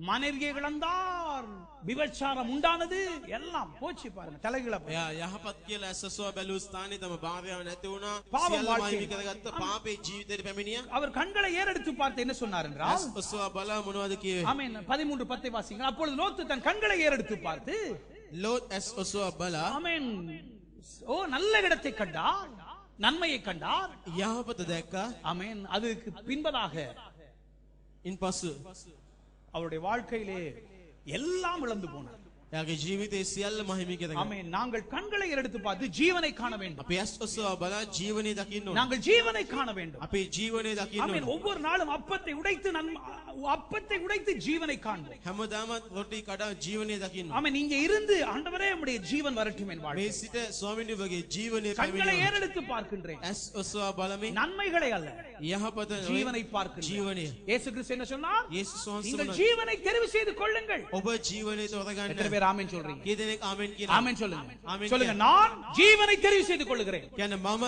மனைவியை இழந்தார், விபச்சாரம் உண்டானது, எல்லாம் போச்சு பாருங்க, தலைகீழ போச்சு. එයා යහපත් කියලා ඇස්සසුව බැලූ ස්ථානේ තම භාර්යාව නැති වුණා. පාප සියල්ල வாழ்க்கை. මායිමි කරගත්ත පාපේ ජීවිතේට පැමිණියා. அவர் கண்களை ஏறெடுத்து பார்த்து என்ன சொன்னார் என்றால், ඇස්සසුව බලා මොනවද කියේ? ஆமென். 13:10 வாசிங்க. அப்பொழுது லோத்து தன் கண்களை ஏறெடுத்து பார்த்து, ලෝත් ඇස්සසුව බලා ஆமென், ஓ நல்ல இடத்தை கண்டார், நன்மையை கண்டார். යහපත දැක්කා. ஆமென். அதுக்கு பின்பதாக ඉන්පසු அவருடைய வாழ்க்கையிலே எல்லாம் இழந்து போனார். එයාගේ ජීවිතේ සියල්ල මහිමි කරගන්න. ஆமென். நாங்கள் கண்களை எடுத்து பார்த்து ஜீவனை காண வேண்டும். අපි ඇස්සසුව බලා ජීවනේ දකින්න ඕන. நாங்கள் ஜீவனை காண வேண்டும். අපි ජීවනේ දකින්න ஆமென். ඕන. ஒவ்வொரு நாளும் அப்பத்தை உடைத்து ஜீவனை காண்போம். හැමදාමත් රොටි කඩා ජීවනේ දකින්න. ஆமென். இங்க இருந்து ஆண்டவரே நம்முடைய ஜீவன் வரட்டும் என் මේ வாழ்க்கை. සිට ස්වාමීන් වහන්සේගේ ජීවනේ கண்களை පැමිණෙනවා. ஏறெடுத்து பார்க்கின்றேன். ඇස් ඔසවා බලමින් நன்மைகளை அல்ல, යහපත ஜீவனை பார்க்கின்றேன். ජීවනය. இயேசு கிறிஸ்து என்ன சொன்னார்? යේසුස් நீங்கள் වහන්සේ ஜீவனை தெரிவு செய்து கொள்ளுங்கள். ඔබ ජීවනේ තෝරගන්න. எத்தனை பேர் ஆமென் சொல்றீங்க? කී දෙනෙක් ආමෙන් කියනවා? ஆமென் சொல்லுங்க. ஆமென் சொல்லுங்க. நான் ஜீவனை தெரிவு செய்து கொள்ளுகிறேன். කියන්නේ මම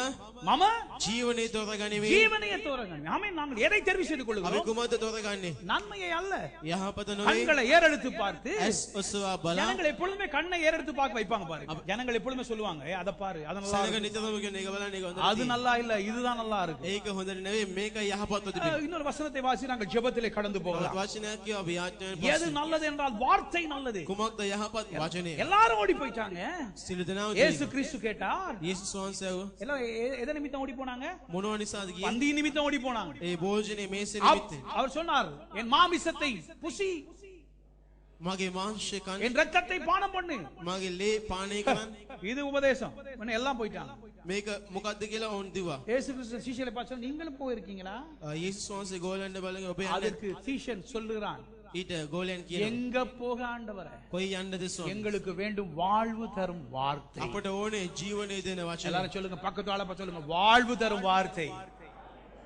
மம ජීවනේ තෝරගන්නේ. ஜீவனையே தோறங்க. ஆமென். நாங்கள் எதை தெரிவு செய்து අපි கொள்ளுகிறோம்? කුමක්ද තෝරගන්නේ? நன்மையை அல்ல, යහපත නෙවෙයි. கண்களை ஏறெடுத்து பார்த்து. ඇස් ඔසවා බලා ஜனங்கள் எப்பொழுதுமே கண்ணை ஏறெடுத்து பார்க்க வைப்பாங்க பாருங்க. ஜனங்கள் எப்பொழுதுமே சொல்லுவாங்க, அத பாரு, அது நல்லா සනක இருக்கு, නිතරම කියන එක බලන්න ඒක හොඳ அது நல்லா இல்ல, இதுதான் நல்லா இருக்கு. ඒක හොඳ නෙවෙයි මේක යහපත්ව තිබෙනවා. இன்னொரு வசனத்தை வாசி நாங்கள் ஜெபத்திலே கடந்து போகலாம். වචනයක් කියව අපි යාඥාවෙන් எது நல்லது என்றால் வார்த்தை நல்லது. කුමක්ද යහපත් වචනය? எல்லாரும் ஓடி போயிட்டாங்க. සිළු දෙනාම இயேசு கிறிஸ்து கேட்டார். යේසුස් වහන්සේ எல்லாம் எதை நிமித்தம் ஓடி போனாங்க? මොනවා නිසාද ගියේ? பந்தி நிமித்தம் ஓடி போனாங்க. ඒ භෝජනේ මේසේ அவ்- නිමිත්තෙන්. அவர் சொன்னார், என் மாமிசத்தை புசி, මගේ මාංශය කන්න, என் ரத்தத்தை பானம் பண்ணு. මගේ ලේ පානය කරන්න. இது உபதேசம். உடனே எல்லாம் போயிட்டாங்க. මේක මොකක්ද කියලා ඔවුන් දිවා. இயேசு கிறிஸ்து சீஷரை பார்த்து, நீங்களும் போயிருக்கீங்களா? යේසුස් වහන්සේ ගෝලයන්ට බලගෙන ඔබ යන්නේ. அதுக்கு சீஷன் சொல்லுகிறான், ඊට ගෝලයන් කියනවා எங்க போக ஆண்டவரே, කොයි යන්නද ස්වාමී? எங்களுக்கு வேண்டும் வாழ்வு தரும் வார்த்தை. අපට ඕනේ ජීවනයේ දෙන වචන. எல்லாரும் சொல்லுங்க, பக்கத்து ஆள பார்த்து சொல்லுங்க, வாழ்வு தரும் வார்த்தை.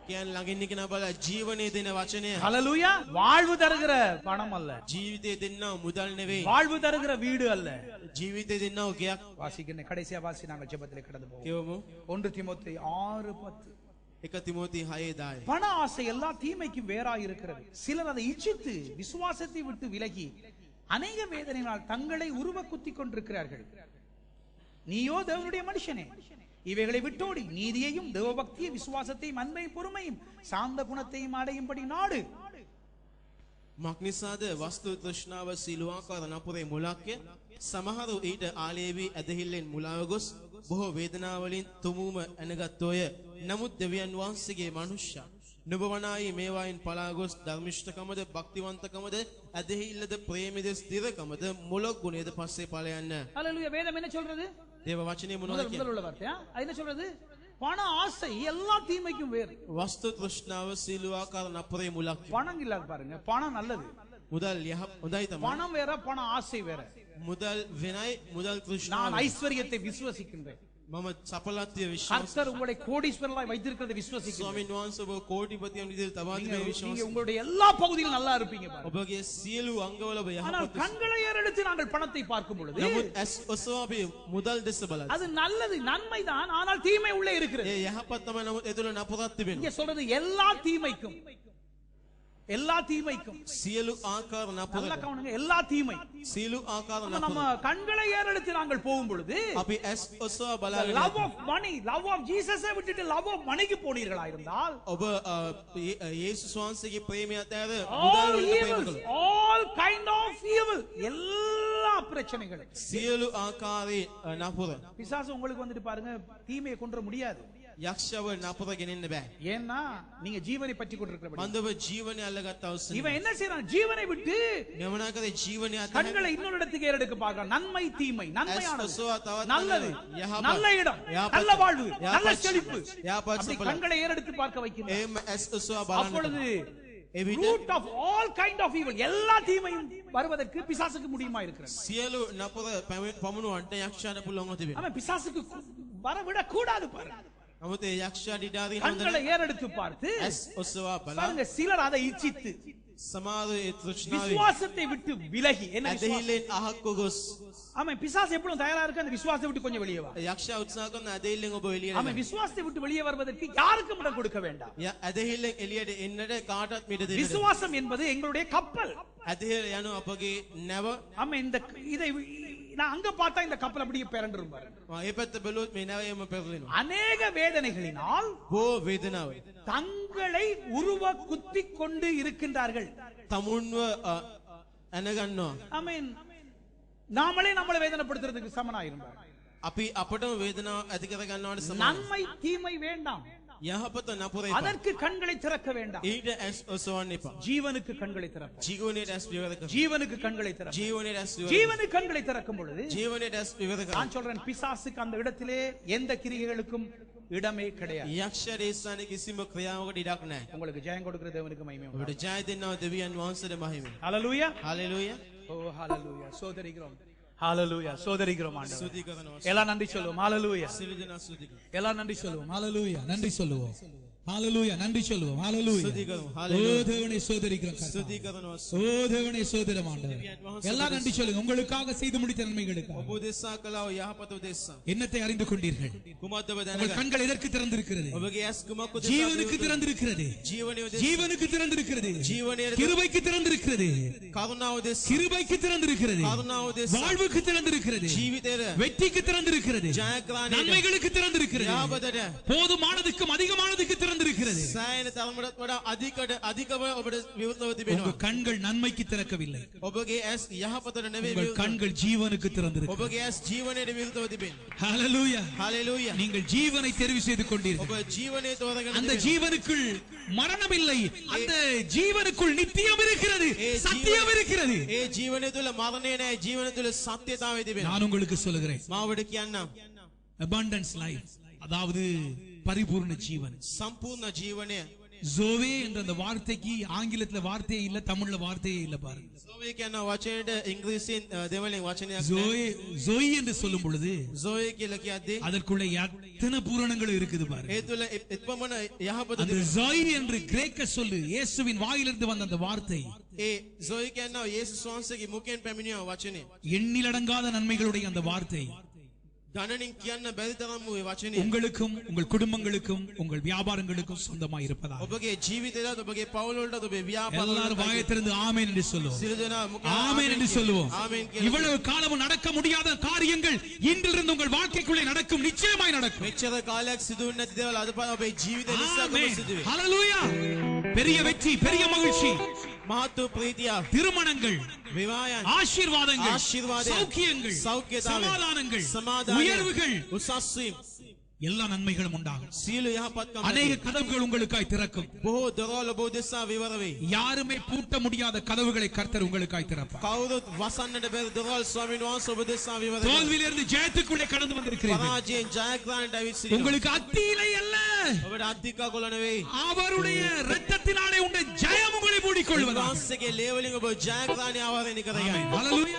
කියන්නේ ළඟින් ඉන්න බල ජීවනයේ දෙන වචනය. ஹalleluya. வாழ்வு தருகிற பணம் அல்ல, ජීවිතේ දෙන්නව මුදල් නෙවෙයි. வாழ்வு தருகிற வீடு அல்ல. ජීවිතේ දෙන්නව ගයක්. வாசிக்கிறேன், கடைசியா வாசி, நாங்கள் ஜெபத்திலே கடந்து போவோம். කියවමු. 1 தீமோத்தேயு 6:10. 1 තිමෝති 6:10. பண ஆசை எல்லா தீமைக்கும் வேறாய் இருக்கிறது. சிலர் அதை இச்சித்து விசுவாசத்தை விட்டு விலகி அநேக வேதனையினால் தங்களை உருவ குத்திக் கொண்டிருக்கிறார்கள். நீயோ தேவனுடைய மனுஷனே, இவைகளை விட்டோடி நீதியையும் தேவபக்தியை விசுவாசத்தையும் அன்பையும் பொறுமையும் சாந்த குணத்தையும் அடையும்படி நாடு. මක්නිසාද වස්තු තෘෂ්ණාව සීලවාකාර නපුරේ මුලාක්ය සමහරු ඊට ආලේවි ඇදහිල්ලෙන් මුලාව ගොස් බොහෝ වේදනාවලින් තුමූම ඇනගත්තෝය. නමුත් දෙවියන් වහන්සේගේ මනුෂ්‍ය නුබවනායි මේවායින් පලා ගොස් ධර්මිෂ්ඨකමද භක්තිවන්තකමද ඇදහිල්ලද ප්‍රේමද ස්ථිරකමද මොලොක් ගුණයද පස්සේ ඵල යන්න. ஹல்லேலூயா. வேதம் என்ன சொல்றது? දේව වචනේ මොනවද முதல் කියන්නේ? உள்ள வார்த்தையா? அது என்ன சொல்றது? பண ஆசை எல்லா தீமைக்கும் வேறு. වස්තු තෘෂ්ණාව සීලවාකාර නපුරේ මුලාක්ය. பணம் இல்லாத பாருங்க, பணம் நல்லது. මුදල් යහ හොඳයි තමයි. பணம் வேற, பண ஆசை வேற. මුදල් වෙනයි මුදල් තෘෂ්ණාව. நான் ஐஸ்வர்யத்தை விசுவசிக்கின்றேன். මම සඵලත්වය විශ්වාස கர்த்தர் உங்களை கோடீஸ்வரராய் வைத்திருக்கிறதை விசுவசிக்கிறேன். ස්වාමීන් වහන්සේ ඔබ කෝටිපතියන් විදිහට තබා තිබේ විශ්වාස. நீங்க உங்களுடைய எல்லா பகுதியிலும் நல்லா இருப்பீங்க பாருங்க. ඔබගේ සියලු අංගවල ඔබ ஆனால் යහපත්. கண்களை ஏறெடுத்து நாங்கள் பணத்தை பார்க்கும் பொழுது නමුත් ඇස් ඔසවා අපි මුදල් දෙස බලලා. அது நல்லது, நன்மைதான். ஆனால் தீமை உள்ளே இருக்கிறது. ඒ යහපත් තමයි නමුත් ඒ තුළ නපුරක් තිබෙනවා. இங்க சொல்றது எல்லா தீமைக்கும், எல்லா தீமைக்கும். සියලු ආකාර நல்லா නපුරක්. கவனிங்க, எல்லா தீமை. සියලු ආකාර நம்ம නපුරක්. கண்களை ஏறெடுத்து நாங்கள் போகும் பொழுது අපි ඇස් ඔසවා love බලාගෙන of money, love of Jesus விட்டுட்டு love of moneyக்கு போனீர்களா இருந்தால் ඔබ යේසුස් වහන්සේගේ ප්‍රේමය අතහැර all මුදල් වලට ප්‍රේම evils, කළා. all kind of evil, எல்லா பிரச்சனைகளும். සියලු ආකාරයේ නපුර. பிசாசு உங்களுக்கு வந்துட்டு பாருங்க, தீமையை கொண்டு வர முடியாது. යක්ෂව නපුර ගෙනෙන්න බෑ. ஏன்னா நீங்க ஜீவனை பற்றி கொண்டிருக்கிறபடி. මන්දව ජීවනය අල්ලගත්ත අවසන්. இவன் என்ன செய்யறான்? ஜீவனை விட்டு ගමනාකරේ ජීවනය අතහැර கண்களை இன்னொரு இடத்துக்கு ஏறெடுக்க பார்க்கிறான். நன்மை தீமை, நன்மையானது, ඔසවා තවත් நல்லது, යහපත්. நல்ல இடம், යහපත්. நல்ல வாழ்வு, நல்ல යහපත්. செழிப்பு. යහපත් அப்படி සඵල. கண்களை ஏறெடுத்து பார்க்க வைக்கிறான். එහෙම ඇස් ඔසවා බලන්න. அப்பொழுது එවිට root of all kind of evil, எல்லா தீமையும் வருவதற்கு பிசாசுக்கு முடியுமா இருக்கிறது. සියලු නපුර පමුණුවන්ට යක්ෂයාට පුළුවන් තිබෙනවා. அவன் பிசாசுக்கு வர விட கூடாது பாருங்க. නමුත් ඒ යක්ෂයා දිඩාදී கண்களை ஏறெடுத்து பார்த்து ඇස් ඔසවා බලා பாருங்க, சிலர் அதை இச்சித்து සමාද ඒ තෘෂ්ණාවේ விசுவாசத்தை விட்டு விலகி, என்ன விசுவாசம்? ඇදහිල්ලෙන් අහක්ව ගොස් அவன் பிசாசு எப்பவும் தயாரா இருக்கு, அந்த விசுவாசத்தை விட்டு கொஞ்சம் வெளியே வா. යක්ෂයා උත්සාහ කරන ඇදහිල්ලෙන් ඔබ එළියට அவன் விசுவாசத்தை விட்டு வெளியே வருவதற்கு யாருக்கும் இடம் கொடுக்க வேண்டாம். ඇදහිල්ලෙන් එළියට එන්නට කාටවත් මිට දෙන්න. விசுவாசம் என்பது எங்களுடைய கப்பல். ඇදහිල්ල යන අපගේ නැව. ஆமா, இந்த இதை நான் அங்க பார்த்தா இந்த கப்பல் அப்படியே பிறண்டுரும் பாருங்க. ඒ පැත්ත බැලුවොත් මේ නැවයම පෙරලෙනවා. அநேக வேதனைகளினால் බෝ වේදනාව தங்களை உருவ குத்திக் கொண்டு இருக்கின்றார்கள். තමුන්ව ඇනගන්නවා. ஆமென். நாமளே நம்மளை வேதனைப்படுத்துறதுக்கு சமனாயிருந்தார். අපි අපටම වේදනාව ඇති කර ගන්නවට සමානයි. நன்மை தீமை வேண்டாம், යහපත නපුර එපා. அதற்கு கண்களை திறக்க வேண்டாம். ඊට ඇස් ඔසවන්න එපා. ஜீவனுக்கு கண்களை திறப்போம். ජීවනයේ ඇස් විවර කර. ஜீவனுக்கு கண்களை திறப்போம். ජීවනයේ ඇස් විවර. ஜீவனுக்கு கண்களை திறக்கும் பொழுது ජීවනයේ ඇස් විවර කර. நான் சொல்றேன், பிசாசுக்கு அந்த இடத்திலே எந்த கிரியைகளுக்கும் இடமே கிடையாது. යක්ෂ දේශානේ කිසිම ක්‍රියාවකට ඉඩක් නැහැ. உங்களுக்கு ஜெயம் கொடுக்கிற தேவனுக்கு மகிமை உண்டாகட்டும். ඔබට ජය දෙන්නා දෙවියන් වහන්සේට මහිමයි. ஹalleluya. හalleluya. ஓ ஹalleluya. சோதரிக்கிறோம். ஹalleluya. சோதரிக்கிறோம் ஆண்டவரே. ස්තුති කරනවා. எல்லாம் நன்றி சொல்லுவோம். ஹalleluya. සියලු දෙනා ස්තුති කරනවා. எல்லாம் நன்றி சொல்லுவோம். ஹalleluya, நன்றி சொல்லுவோம். ஹalleluya, நன்றி சொல்லுவோம். ஹalleluya. ස්තුති කරනවා. ஓ හalleluya. தேவனை சோதரிக்கிறோம் கர்த்தாவே. ස්තුති කරනවා. ஓ தேவனை சோதரம் ஆண்டவரே. எல்லாம் நன்றி சொல்லுங்க. உங்களுக்காக செய்து முடித்த நன்மைகளுக்காக ඔබ උදෙසා කළා වූ යහපත උදෙසා. என்னத்தை அறிந்து கொண்டீர்கள்? කුමක්ද ඔබ உங்கள் දැනගන්නේ? கண்கள் எதற்கு திறந்திருக்கிறது? ඔබගේ ඇස් කුමක් උදෙසා? ஜீவனுக்கு திறந்திருக்கிறது. ජීවනයේ උදෙසා. ஜீவனுக்கு திறந்திருக்கிறது. ජීවනයේ கிருபைக்கு திறந்திருக்கிறது. කරුණාව උදෙසා. கிருபைக்கு திறந்திருக்கிறது. කරුණාව උදෙසා. வாழ்வுக்கு திறந்திருக்கிறது. ජීවිතේට வெற்றிக்கு திறந்திருக்கிறது. ජයග්‍රහණයට. நன்மைகளுக்கு திறந்திருக்கிறது. යහපතට. போதுமானதுக்கும் அதிகமானதுக்கு திறந்திருக்கிறது. සෑහෙන තරමටත් වඩා අධිකව ඔබට විවෘතව உங்க තිබෙනවා. கண்கள் நன்மைக்கு திறக்கவில்லை. ඔබගේ ඇස් යහපතට නෙවෙයි உங்கள் විවෘතව. கண்கள் ஜீவனுக்கு திறந்திருக்கிறது. ඔබගේ ඇස් ජීවනයේ විවෘතව තිබෙනවා. ஹalleluya. හalleluya. நீங்கள் ஜீவனை தெரிவு செய்து கொண்டீர்கள். ඔබ ජීවනයේ තෝරගෙන அந்த තිබෙනවා. ஜீவனுக்குள் மரணம் இல்லை. அந்த ஜீவனுக்குள் நித்தியம் இருக்கிறது, சத்தியம் இருக்கிறது. ඒ ජීවනය තුළ මරණය නැහැ. ජීවනය තුළ සත්‍යතාවය තිබෙනවා. நான் உங்களுக்கு சொல்லுகிறேன், මා ඔබට කියන්නම්. abundance life, அதாவது பரிபூர்ண ஜீவன். සම්පූර්ණ ජීවනය. ஜோவே என்ற அந்த வார்த்தைக்கு ஆங்கிலத்துல வார்த்தையே இல்ல, தமிழ்ல வார்த்தையே இல்ல பாருங்க. සෝවේ කියන වචනයට ඉංග්‍රීසියෙන් දෙමළෙන් වචනයක් ஜோயே, ஜோய் என்று சொல்லும் பொழுது සෝවේ කියලා කියද්දී அதற்குள்ள எத்தனை பூரணங்கள் இருக்குது பாருங்க. ඒ තුළ එපමණ යහපත அந்த ஜோய் என்று கிரேக்க சொல்லு, இயேசுவின் வாயிலிருந்து வந்த அந்த வார்த்தை ඒ සෝයි කියනවා යේසුස් වහන්සේගේ මුඛයෙන් පැමිණිය වචනේ. எண்ணிலடங்காத நன்மைகளுடைய அந்த வார்த்தை ගණනින් කියන්න බැරි තරම් වූ වචනේ உங்களுக்கும் உங்கள் குடும்பங்களுக்கும் உங்கள் வியாபாரங்களுக்கும் சொந்தமாக இருப்பதாக. ඔබගේ ජීවිතයටත් ඔබගේ පවුල වලටත් ඔබේ எல்லாரும் ව්‍යාපාරවලට வாயை திறந்து ஆமென் என்று சொல்லுவோம். සියලු දෙනා මුඛ ஆமென் என்று சொல்லுவோம். ආමෙන් කියලා இவ்வளவு காலமும் நடக்க முடியாத காரியங்கள் இன்றிலிருந்து உங்கள் வாழ்க்கைக்குள்ளே நடக்கும், நிச்சயமாய் நடக்கும். මෙච්චර කාලයක් සිදු වෙන්නේ නැති දේවල් අද ඔබේ ජීවිතේ නිසා ඔබ ஆமென். සිදු වේ. ஹalleluya. பெரிய வெற்றி, பெரிய மகிழ்ச்சி, මහත් වූ ප්‍රීතිය திருமணங்கள், විවාහයන් ஆசீர்வாதங்கள், ආශිර්වාදයන් சௌக்கியங்கள், සෞඛ්‍යතාවය சமாதானங்கள், සමාදානය உயர்வுகள், උසස් වීම எல்லா நன்மைகளும் உண்டாகும். සීල යහපත්කම් அநேக கதவுகள் உங்களுக்காய் திறக்கும். බොහෝ දොරවල් ඔබ දෙසා විවර වේ. யாருமே பூட்ட முடியாத கதவுகளை கர்த்தர் உங்களுக்காய் திறப்பார். කවුරුත් වසන්නට බැරි දොරවල් ස්වාමීන් වහන්සේ ඔබ දෙසා විවර වේ. தோல்வியிலிருந்து ஜெயத்துக்குள்ளே கடந்து வந்திருக்கிறீர்கள். පරාජයෙන් ජයග්‍රහණයට ඇවිත් සිටිනවා. உங்களுக்கு அத்தியிலை அல்ல, ඔබට අධිකා කොළ නෙවෙයි. அவருடைய இரத்தத்தினாலே உண்ட ஜெயம் உங்களை மூடிக்கொள்வதாக. උන්වහන්සේගේ ලේ වලින් ඔබ ජයග්‍රහණය ආවරණය කරගන්න. ஹalleluya.